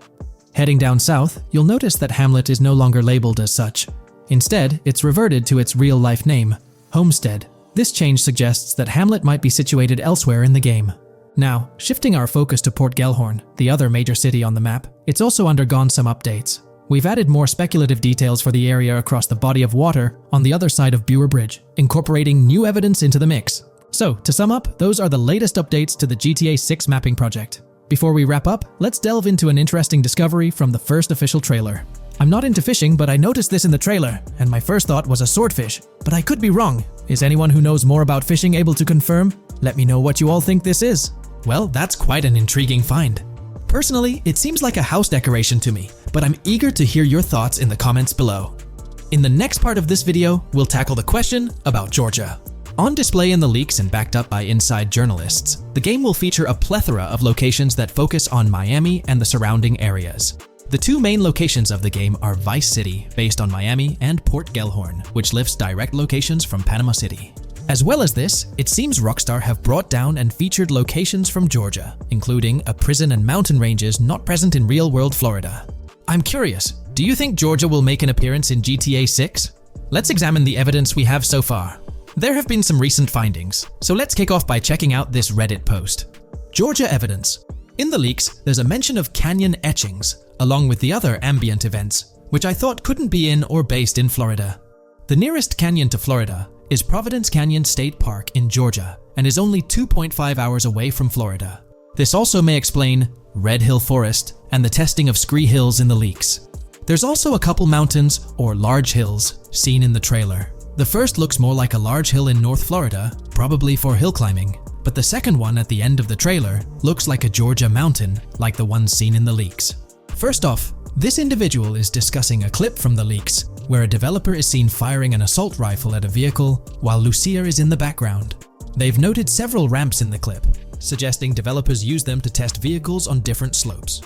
Heading down south, you'll notice that Hamlet is no longer labeled as such. Instead, it's reverted to its real-life name, Homestead. This change suggests that Hamlet might be situated elsewhere in the game. Now, shifting our focus to Port Gellhorn, the other major city on the map, it's also undergone some updates. We've added more speculative details for the area across the body of water on the other side of Buer Bridge, incorporating new evidence into the mix. So, to sum up, those are the latest updates to the GTA 6 mapping project. Before we wrap up, let's delve into an interesting discovery from the first official trailer. I'm not into fishing, but I noticed this in the trailer, and my first thought was a swordfish, but I could be wrong. Is anyone who knows more about fishing able to confirm? Let me know what you all think this is. Well, that's quite an intriguing find. Personally, it seems like a house decoration to me, but I'm eager to hear your thoughts in the comments below. In the next part of this video, we'll tackle the question about Georgia. On display in the leaks and backed up by inside journalists, the game will feature a plethora of locations that focus on Miami and the surrounding areas. The two main locations of the game are Vice City, based on Miami, and Port Gellhorn, which lifts direct locations from Panama City. As well as this, it seems Rockstar have brought down and featured locations from Georgia, including a prison and mountain ranges not present in real-world Florida. I'm curious, do you think Georgia will make an appearance in GTA 6? Let's examine the evidence we have so far. There have been some recent findings, so let's kick off by checking out this Reddit post. Georgia evidence. In the leaks, there's a mention of canyon etchings, along with the other ambient events, which I thought couldn't be in or based in Florida. The nearest canyon to Florida is Providence Canyon State Park in Georgia, and is only 2.5 hours away from Florida. This also may explain Red Hill Forest and the testing of Scree Hills in the leaks. There's also a couple mountains or large hills seen in the trailer. The first looks more like a large hill in North Florida, probably for hill climbing, but the second one at the end of the trailer looks like a Georgia mountain, like the one seen in the leaks. First off, this individual is discussing a clip from the leaks, where a developer is seen firing an assault rifle at a vehicle while Lucia is in the background. They've noted several ramps in the clip, suggesting developers use them to test vehicles on different slopes.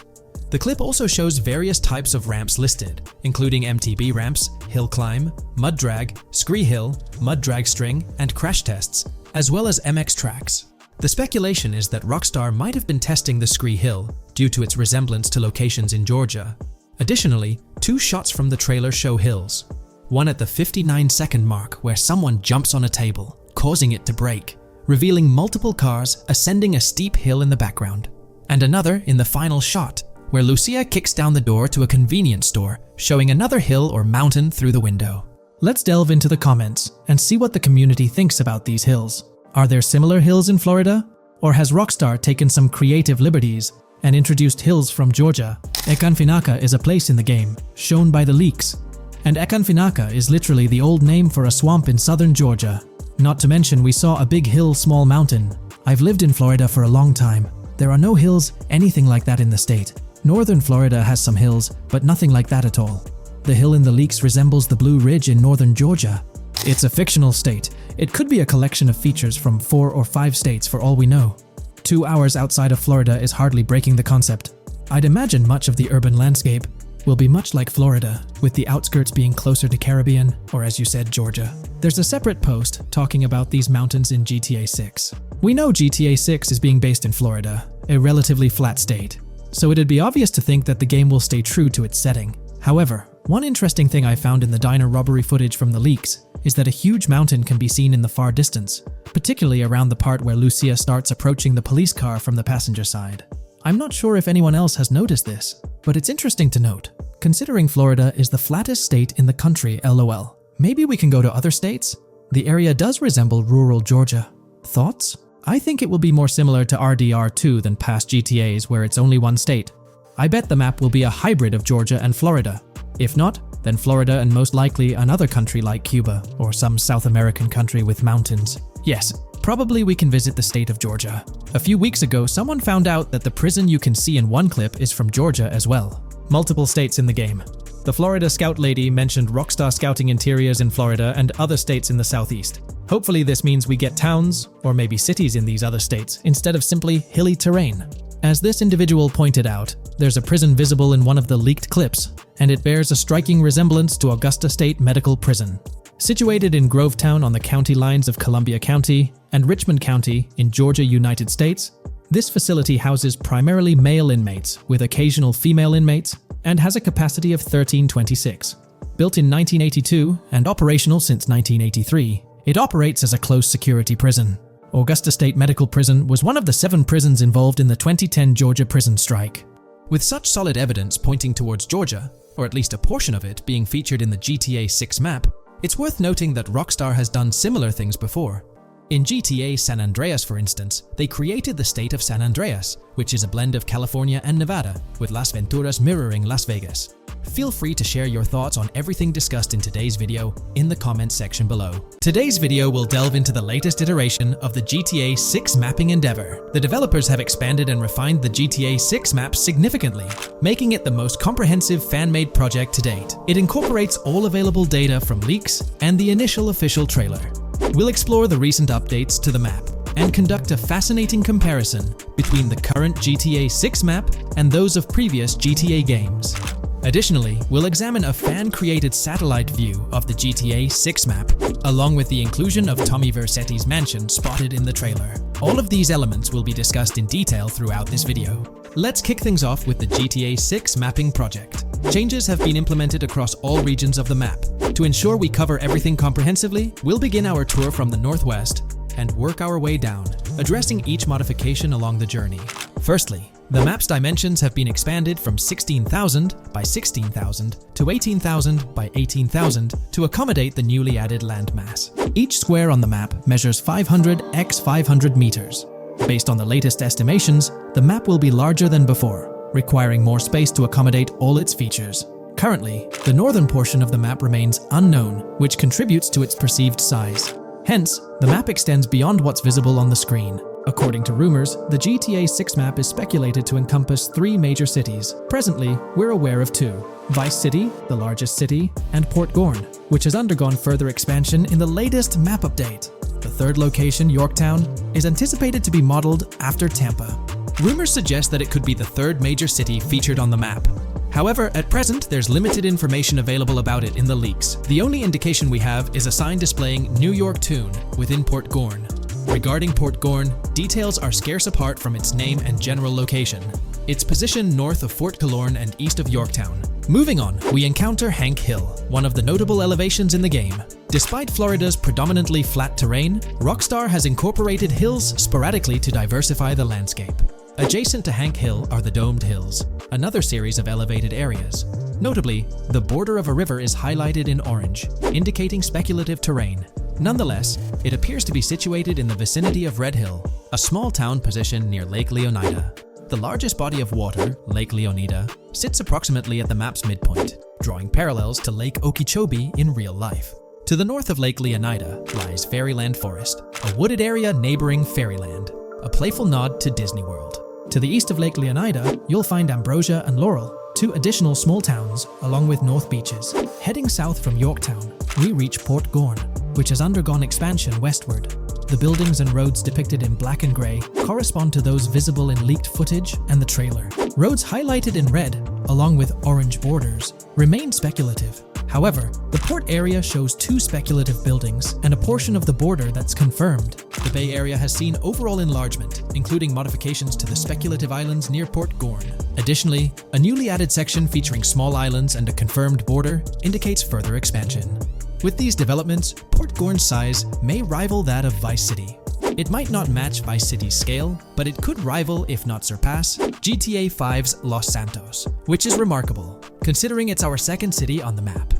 The clip also shows various types of ramps listed, including MTB ramps, hill climb, mud drag, Scree Hill, mud drag string, and crash tests, as well as MX tracks. The speculation is that Rockstar might have been testing the Scree Hill due to its resemblance to locations in Georgia. Additionally, 2 shots from the trailer show hills. One at the 59-second mark where someone jumps on a table, causing it to break, revealing multiple cars ascending a steep hill in the background. And another in the final shot, where Lucia kicks down the door to a convenience store, showing another hill or mountain through the window. Let's delve into the comments and see what the community thinks about these hills. Are there similar hills in Florida? Or has Rockstar taken some creative liberties and introduced hills from Georgia? Ekanfinaka is a place in the game, shown by the leaks. And Ekanfinaka is literally the old name for a swamp in southern Georgia. Not to mention we saw a big hill, small mountain. I've lived in Florida for a long time. There are no hills, anything like that in the state. Northern Florida has some hills, but nothing like that at all. The hill in the leaks resembles the Blue Ridge in northern Georgia. It's a fictional state. It could be a collection of features from 4 or 5 states for all we know. 2 hours outside of Florida is hardly breaking the concept. I'd imagine much of the urban landscape will be much like Florida, with the outskirts being closer to Caribbean, or as you said, Georgia. There's a separate post talking about these mountains in GTA 6. We know GTA 6 is being based in Florida, a relatively flat state, so it'd be obvious to think that the game will stay true to its setting. However, one interesting thing I found in the diner robbery footage from the leaks is that a huge mountain can be seen in the far distance, particularly around the part where Lucia starts approaching the police car from the passenger side. I'm not sure if anyone else has noticed this, but it's interesting to note, considering Florida is the flattest state in the country, LOL. Maybe we can go to other states? The area does resemble rural Georgia. Thoughts? I think it will be more similar to RDR2 than past GTAs where it's only one state. I bet the map will be a hybrid of Georgia and Florida. If not, then Florida and most likely another country like Cuba or some South American country with mountains. Yes, probably we can visit the state of Georgia. A few weeks ago, someone found out that the prison you can see in one clip is from Georgia as well. Multiple states in the game. The Florida Scout lady mentioned Rockstar scouting interiors in Florida and other states in the southeast. Hopefully this means we get towns, or maybe cities in these other states, instead of simply hilly terrain. As this individual pointed out, there's a prison visible in one of the leaked clips, and it bears a striking resemblance to Augusta State Medical Prison. Situated in Grovetown on the county lines of Columbia County and Richmond County in Georgia, United States, this facility houses primarily male inmates with occasional female inmates and has a capacity of 1326. Built in 1982 and operational since 1983, it operates as a close security prison. Augusta State Medical Prison was one of the 7 prisons involved in the 2010 Georgia prison strike. With such solid evidence pointing towards Georgia, or at least a portion of it being featured in the GTA 6 map, it's worth noting that Rockstar has done similar things before. In GTA San Andreas, for instance, they created the state of San Andreas, which is a blend of California and Nevada, with Las Venturas mirroring Las Vegas. Feel free to share your thoughts on everything discussed in today's video in the comments section below. Today's video will delve into the latest iteration of the GTA 6 mapping endeavor. The developers have expanded and refined the GTA 6 map significantly, making it the most comprehensive fan-made project to date. It incorporates all available data from leaks and the initial official trailer. We'll explore the recent updates to the map and conduct a fascinating comparison between the current GTA 6 map and those of previous GTA games. Additionally, we'll examine a fan-created satellite view of the GTA 6 map, along with the inclusion of Tommy Vercetti's mansion spotted in the trailer. All of these elements will be discussed in detail throughout this video. Let's kick things off with the GTA 6 mapping project. Changes have been implemented across all regions of the map. To ensure we cover everything comprehensively, we'll begin our tour from the northwest and work our way down, addressing each modification along the journey. Firstly, the map's dimensions have been expanded from 16,000 by 16,000 to 18,000 by 18,000 to accommodate the newly added landmass. Each square on the map measures 500 x 500 meters. Based on the latest estimations, the map will be larger than before, requiring more space to accommodate all its features. Currently, the northern portion of the map remains unknown, which contributes to its perceived size. Hence, the map extends beyond what's visible on the screen. According to rumors, the GTA 6 map is speculated to encompass 3 major cities. Presently, we're aware of 2. Vice City, the largest city, and Port Gorn, which has undergone further expansion in the latest map update. The third location, Yorktown, is anticipated to be modeled after Tampa. Rumors suggest that it could be the 3rd major city featured on the map. However, at present, there's limited information available about it in the leaks. The only indication we have is a sign displaying New York Tune within Port Gorn. Regarding Port Gorn, details are scarce apart from its name and general location. It's positioned north of Fort Killorn and east of Yorktown. Moving on, we encounter Hank Hill, one of the notable elevations in the game. Despite Florida's predominantly flat terrain, Rockstar has incorporated hills sporadically to diversify the landscape. Adjacent to Hank Hill are the Domed Hills, another series of elevated areas. Notably, the border of a river is highlighted in orange, indicating speculative terrain. Nonetheless, it appears to be situated in the vicinity of Red Hill, a small town positioned near Lake Leonida. The largest body of water, Lake Leonida, sits approximately at the map's midpoint, drawing parallels to Lake Okeechobee in real life. To the north of Lake Leonida lies Fairyland Forest, a wooded area neighboring Fairyland, a playful nod to Disney World. To the east of Lake Leonida, you'll find Ambrosia and Laurel, two additional small towns, along with North Beaches. Heading south from Yorktown, we reach Port Gorn, which has undergone expansion westward. The buildings and roads depicted in black and grey correspond to those visible in leaked footage and the trailer. Roads highlighted in red, along with orange borders, remain speculative. However, the port area shows two speculative buildings and a portion of the border that's confirmed. The Bay Area has seen overall enlargement, including modifications to the speculative islands near Port Gorn. Additionally, a newly added section featuring small islands and a confirmed border indicates further expansion. With these developments, Port Gorn's size may rival that of Vice City. It might not match Vice City's scale, but it could rival, if not surpass, GTA 5's Los Santos, which is remarkable, considering it's our second city on the map.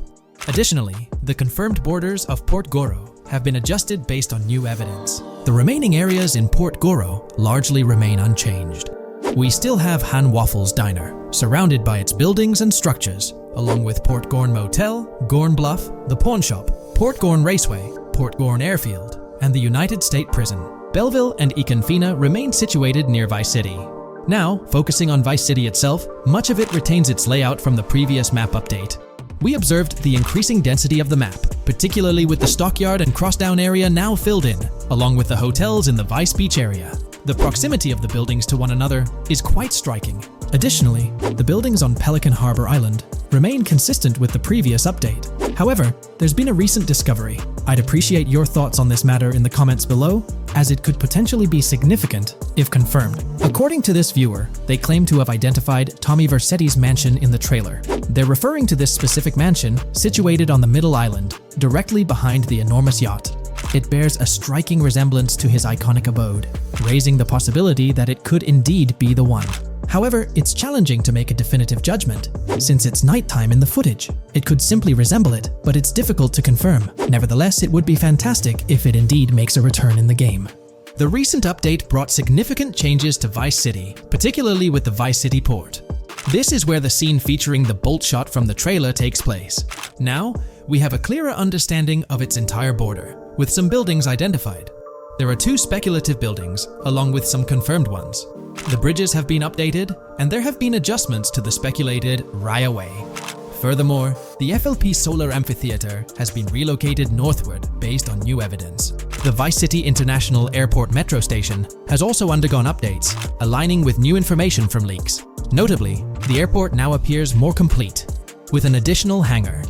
Additionally, the confirmed borders of Port Goro have been adjusted based on new evidence. The remaining areas in Port Goro largely remain unchanged. We still have Han Waffles Diner, surrounded by its buildings and structures, along with Port Gorn Motel, Gorn Bluff, the Pawn Shop, Port Gorn Raceway, Port Gorn Airfield, and the United State Prison. Belleville and Econfina remain situated near Vice City. Now, focusing on Vice City itself, much of it retains its layout from the previous map update. We observed the increasing density of the map, particularly with the Stockyard and Crossdown area now filled in, along with the hotels in the Vice Beach area. The proximity of the buildings to one another is quite striking. Additionally, the buildings on Pelican Harbor Island remain consistent with the previous update. However, there's been a recent discovery. I'd appreciate your thoughts on this matter in the comments below, as it could potentially be significant if confirmed. According to this viewer, they claim to have identified Tommy Vercetti's mansion in the trailer. They're referring to this specific mansion situated on the middle island, directly behind the enormous yacht. It bears a striking resemblance to his iconic abode, raising the possibility that it could indeed be the one. However, it's challenging to make a definitive judgment, since it's nighttime in the footage. It could simply resemble it, but it's difficult to confirm. Nevertheless, it would be fantastic if it indeed makes a return in the game. The recent update brought significant changes to Vice City, particularly with the Vice City port. This is where the scene featuring the bolt shot from the trailer takes place. Now, we have a clearer understanding of its entire border, with some buildings identified. There are two speculative buildings, along with some confirmed ones. The bridges have been updated, and there have been adjustments to the speculated Raya Way. Furthermore, the FLP Solar Amphitheater has been relocated northward based on new evidence. The Vice City International Airport metro station has also undergone updates, aligning with new information from leaks. Notably, the airport now appears more complete, with an additional hangar.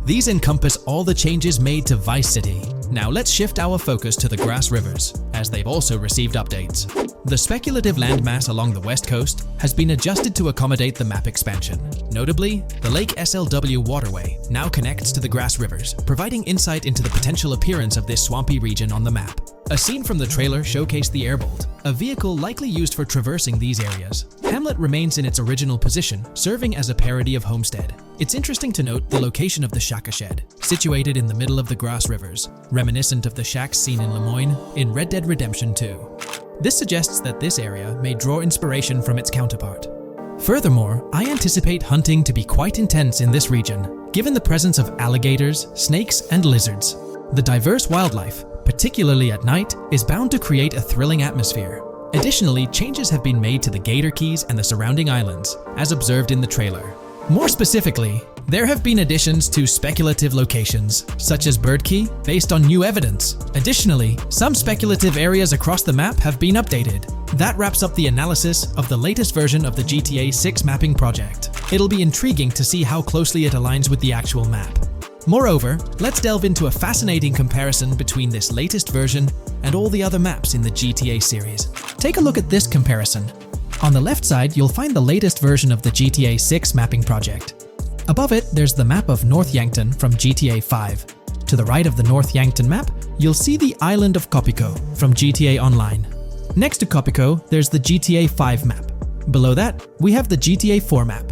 These encompass all the changes made to Vice City. Now let's shift our focus to the Grass Rivers, as they've also received updates. The speculative landmass along the west coast has been adjusted to accommodate the map expansion. Notably, the Lake SLW waterway now connects to the Grass Rivers, providing insight into the potential appearance of this swampy region on the map. A scene from the trailer showcased the Airbolt, a vehicle likely used for traversing these areas. Hamlet remains in its original position, serving as a parody of Homestead. It's interesting to note the location of the Shaka Shed, situated in the middle of the Grass Rivers, reminiscent of the shacks seen in Lemoyne in Red Dead Redemption 2. This suggests that this area may draw inspiration from its counterpart. Furthermore, I anticipate hunting to be quite intense in this region, given the presence of alligators, snakes, and lizards. The diverse wildlife, particularly at night, is bound to create a thrilling atmosphere. Additionally, changes have been made to the Gator Keys and the surrounding islands, as observed in the trailer. More specifically, there have been additions to speculative locations, such as Bird Key, based on new evidence. Additionally, some speculative areas across the map have been updated. That wraps up the analysis of the latest version of the GTA 6 mapping project. It'll be intriguing to see how closely it aligns with the actual map. Moreover, let's delve into a fascinating comparison between this latest version and all the other maps in the GTA series. Take a look at this comparison. On the left side, you'll find the latest version of the GTA 6 mapping project. Above it, there's the map of North Yankton from GTA 5. To the right of the North Yankton map, you'll see the island of Copico from GTA Online. Next to Copico, there's the GTA 5 map. Below that, we have the GTA 4 map.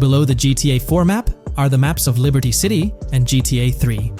Below the GTA 4 map are the maps of Liberty City and GTA 3.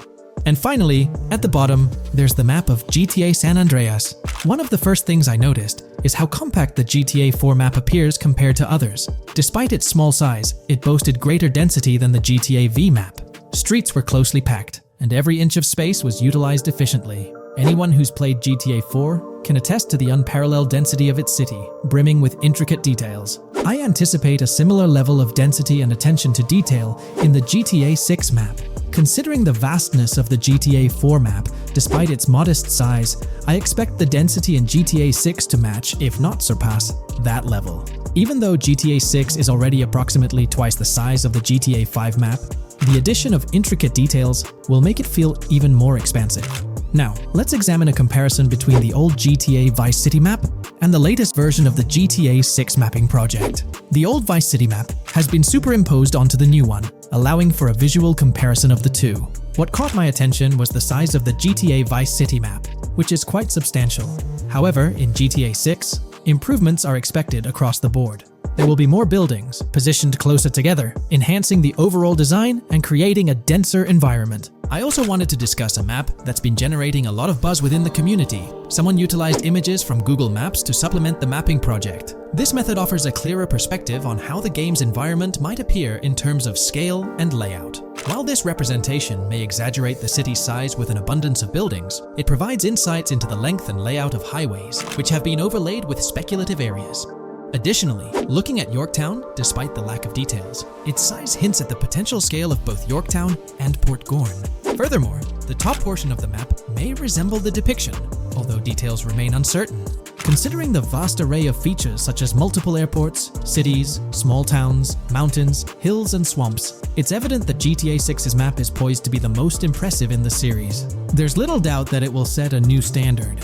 And finally, at the bottom, there's the map of GTA San Andreas. One of the first things I noticed is how compact the GTA 4 map appears compared to others. Despite its small size, it boasted greater density than the GTA V map. Streets were closely packed, and every inch of space was utilized efficiently. Anyone who's played GTA 4 can attest to the unparalleled density of its city, brimming with intricate details. I anticipate a similar level of density and attention to detail in the GTA 6 map. Considering the vastness of the GTA 4 map, despite its modest size, I expect the density in GTA 6 to match, if not surpass, that level. Even though GTA 6 is already approximately twice the size of the GTA 5 map, the addition of intricate details will make it feel even more expansive. Now, let's examine a comparison between the old GTA Vice City map and the latest version of the GTA 6 mapping project. The old Vice City map has been superimposed onto the new one, allowing for a visual comparison of the two. What caught my attention was the size of the GTA Vice City map, which is quite substantial. However, in GTA 6, improvements are expected across the board. There will be more buildings, positioned closer together, enhancing the overall design and creating a denser environment. I also wanted to discuss a map that's been generating a lot of buzz within the community. Someone utilized images from Google Maps to supplement the mapping project. This method offers a clearer perspective on how the game's environment might appear in terms of scale and layout. While this representation may exaggerate the city's size with an abundance of buildings, it provides insights into the length and layout of highways, which have been overlaid with speculative areas. Additionally, looking at Yorktown, despite the lack of details, its size hints at the potential scale of both Yorktown and Port Gorn. Furthermore, the top portion of the map may resemble the depiction, although details remain uncertain. Considering the vast array of features such as multiple airports, cities, small towns, mountains, hills, and swamps, it's evident that GTA 6's map is poised to be the most impressive in the series. There's little doubt that it will set a new standard.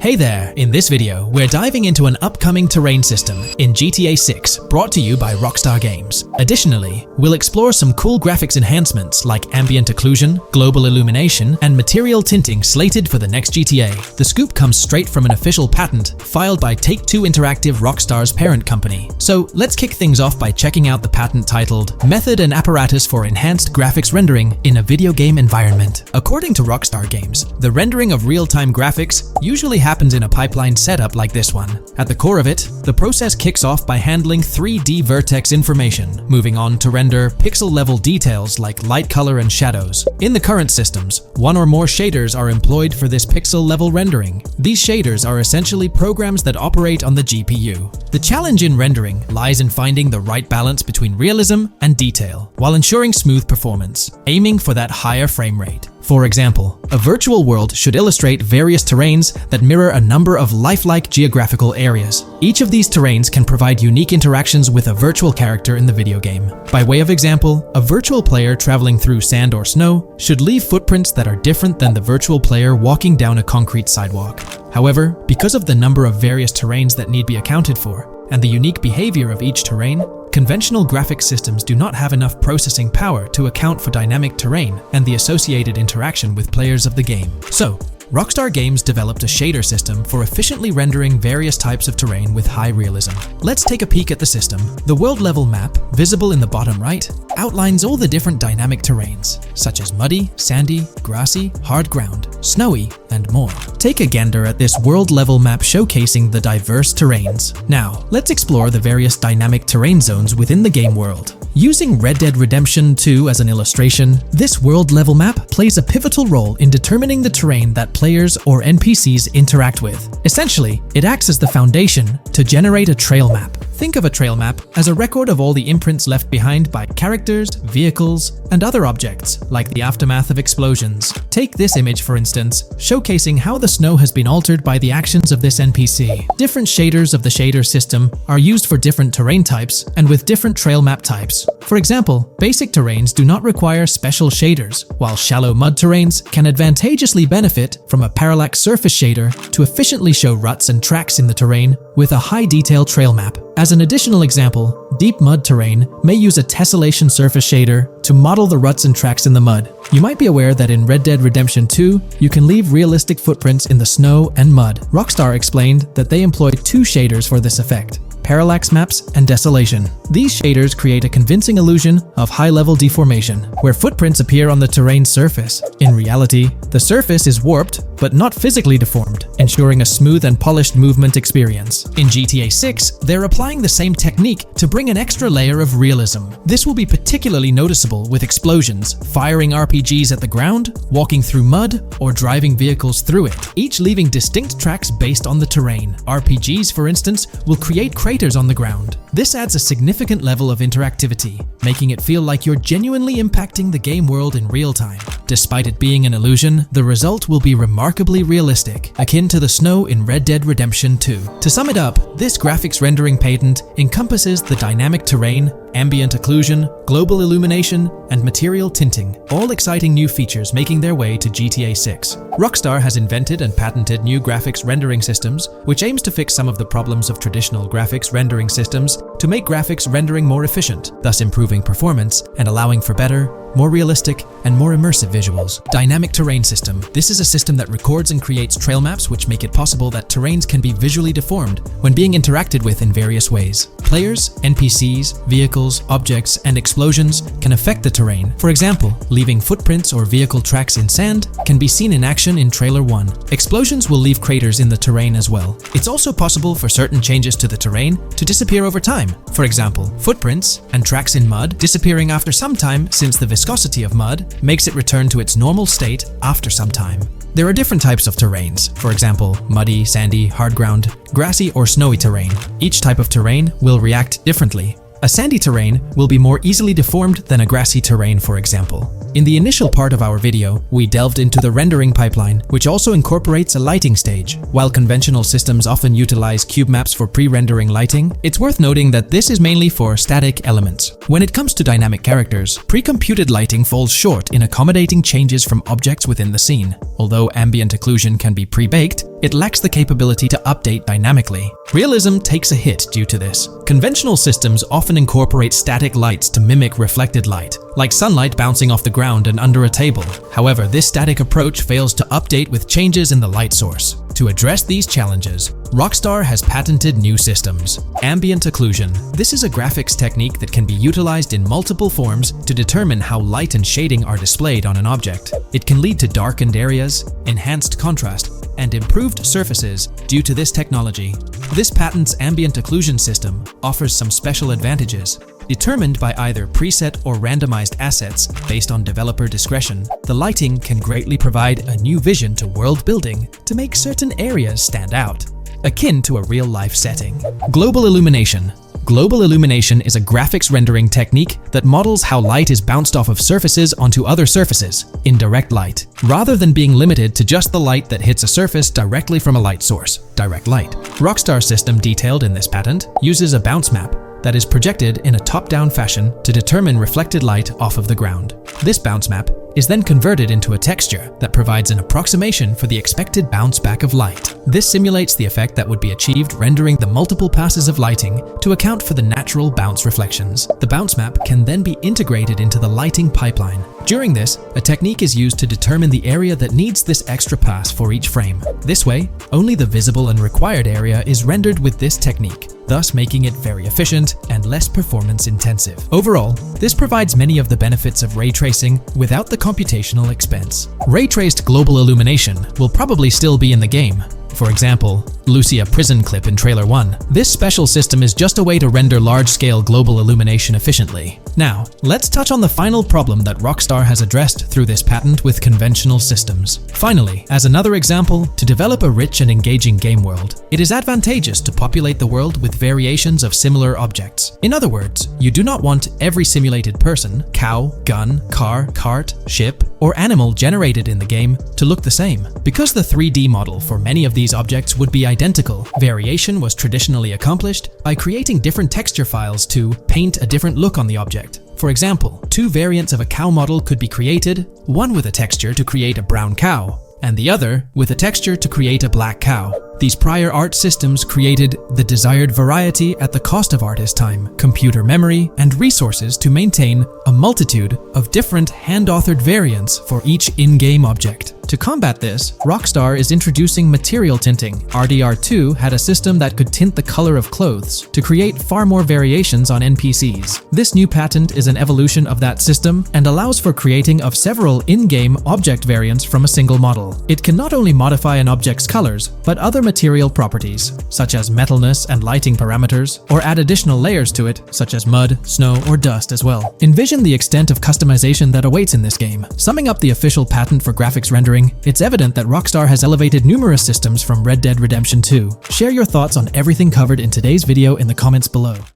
Hey there! In this video, we're diving into an upcoming terrain system in GTA 6 brought to you by Rockstar Games. Additionally, we'll explore some cool graphics enhancements like ambient occlusion, global illumination, and material tinting slated for the next GTA. The scoop comes straight from an official patent filed by Take-Two Interactive, Rockstar's parent company. So let's kick things off by checking out the patent titled Method and Apparatus for Enhanced Graphics Rendering in a Video Game Environment. According to Rockstar Games, the rendering of real-time graphics usually happens in a pipeline setup like this one. At the core of it, the process kicks off by handling 3D vertex information, moving on to render pixel-level details like light, color, and shadows. In the current systems, one or more shaders are employed for this pixel-level rendering. These shaders are essentially programs that operate on the GPU. The challenge in rendering lies in finding the right balance between realism and detail, while ensuring smooth performance, aiming for that higher frame rate. For example, a virtual world should illustrate various terrains that mirror a number of lifelike geographical areas. Each of these terrains can provide unique interactions with a virtual character in the video game. By way of example, a virtual player traveling through sand or snow should leave footprints that are different than the virtual player walking down a concrete sidewalk. However, because of the number of various terrains that need be accounted for, and the unique behavior of each terrain, conventional graphics systems do not have enough processing power to account for dynamic terrain and the associated interaction with players of the game. So, Rockstar Games developed a shader system for efficiently rendering various types of terrain with high realism. Let's take a peek at the system. The world-level map, visible in the bottom right, outlines all the different dynamic terrains, such as muddy, sandy, grassy, hard ground, snowy, and more. Take a gander at this world-level map showcasing the diverse terrains. Now, let's explore the various dynamic terrain zones within the game world. Using Red Dead Redemption 2 as an illustration, this world-level map plays a pivotal role in determining the terrain that players or NPCs interact with. Essentially, it acts as the foundation to generate a trail map. Think of a trail map as a record of all the imprints left behind by characters, vehicles, and other objects, like the aftermath of explosions. Take this image for instance, showcasing how the snow has been altered by the actions of this NPC. Different shaders of the shader system are used for different terrain types and with different trail map types. For example, basic terrains do not require special shaders, while shallow mud terrains can advantageously benefit from a parallax surface shader to efficiently show ruts and tracks in the terrain with a high detail trail map. As an additional example, deep mud terrain may use a tessellation surface shader to model the ruts and tracks in the mud. You might be aware that in Red Dead Redemption 2, you can leave realistic footprints in the snow and mud. Rockstar explained that they employed two shaders for this effect: parallax maps and desolation. These shaders create a convincing illusion of high-level deformation, where footprints appear on the terrain's surface. In reality, the surface is warped but not physically deformed, ensuring a smooth and polished movement experience. In GTA 6, they're applying the same technique to bring an extra layer of realism. This will be particularly noticeable with explosions, firing RPGs at the ground, walking through mud, or driving vehicles through it, each leaving distinct tracks based on the terrain. RPGs, for instance, will create craters on the ground. This adds a significant level of interactivity, making it feel like you're genuinely impacting the game world in real time. Despite it being an illusion, the result will be remarkably realistic, akin to the snow in Red Dead Redemption 2. To sum it up, this graphics rendering patent encompasses the dynamic terrain, ambient occlusion, global illumination, and material tinting, all exciting new features making their way to GTA 6. Rockstar has invented and patented new graphics rendering systems, which aims to fix some of the problems of traditional graphics rendering systems to make graphics rendering more efficient, thus improving performance and allowing for better, more realistic, and more immersive visuals. Dynamic Terrain System. This is a system that records and creates trail maps which make it possible that terrains can be visually deformed when being interacted with in various ways. Players, NPCs, vehicles, objects, and explosions can affect the terrain. For example, leaving footprints or vehicle tracks in sand can be seen in action in Trailer 1. Explosions will leave craters in the terrain as well. It's also possible for certain changes to the terrain to disappear over time. For example, footprints and tracks in mud disappearing after some time, since the viscosity of mud makes it return to its normal state after some time. There are different types of terrains, for example, muddy, sandy, hard ground, grassy, or snowy terrain. Each type of terrain will react differently. A sandy terrain will be more easily deformed than a grassy terrain, for example. In the initial part of our video, we delved into the rendering pipeline, which also incorporates a lighting stage. While conventional systems often utilize cube maps for pre-rendering lighting, it's worth noting that this is mainly for static elements. When it comes to dynamic characters, pre-computed lighting falls short in accommodating changes from objects within the scene. Although ambient occlusion can be pre-baked, it lacks the capability to update dynamically. Realism takes a hit due to this. Conventional systems often incorporate static lights to mimic reflected light, like sunlight bouncing off the ground and under a table. However, this static approach fails to update with changes in the light source. To address these challenges, Rockstar has patented new systems. Ambient occlusion. This is a graphics technique that can be utilized in multiple forms to determine how light and shading are displayed on an object. It can lead to darkened areas, enhanced contrast, and improved surfaces due to this technology. This patent's ambient occlusion system offers some special advantages. Determined by either preset or randomized assets based on developer discretion, the lighting can greatly provide a new vision to world building to make certain areas stand out, akin to a real-life setting. Global illumination. Global illumination is a graphics rendering technique that models how light is bounced off of surfaces onto other surfaces in direct light, rather than being limited to just the light that hits a surface directly from a light source, direct light. Rockstar's system detailed in this patent uses a bounce map that is projected in a top-down fashion to determine reflected light off of the ground. This bounce map is then converted into a texture that provides an approximation for the expected bounce back of light. This simulates the effect that would be achieved rendering the multiple passes of lighting to account for the natural bounce reflections. The bounce map can then be integrated into the lighting pipeline. During this, a technique is used to determine the area that needs this extra pass for each frame. This way, only the visible and required area is rendered with this technique, thus making it very efficient and less performance intensive. Overall, this provides many of the benefits of ray tracing without the computational expense. Ray-traced global illumination will probably still be in the game. For example, Lucia prison clip in Trailer 1. This special system is just a way to render large-scale global illumination efficiently. Now, let's touch on the final problem that Rockstar has addressed through this patent with conventional systems. Finally, as another example, to develop a rich and engaging game world, it is advantageous to populate the world with variations of similar objects. In other words, you do not want every simulated person, cow, gun, car, cart, ship, or animal generated in the game to look the same. Because the 3D model for many of these objects would be identical, variation was traditionally accomplished by creating different texture files to paint a different look on the object. For example, two variants of a cow model could be created, one with a texture to create a brown cow, and the other with a texture to create a black cow. These prior art systems created the desired variety at the cost of artist time, computer memory, and resources to maintain a multitude of different hand-authored variants for each in-game object. To combat this, Rockstar is introducing material tinting. RDR2 had a system that could tint the color of clothes to create far more variations on NPCs. This new patent is an evolution of that system and allows for creating of several in-game object variants from a single model. It can not only modify an object's colors, but other material properties, such as metalness and lighting parameters, or add additional layers to it, such as mud, snow, or dust as well. Envision the extent of customization that awaits in this game. Summing up the official patent for graphics rendering, it's evident that Rockstar has elevated numerous systems from Red Dead Redemption 2. Share your thoughts on everything covered in today's video in the comments below.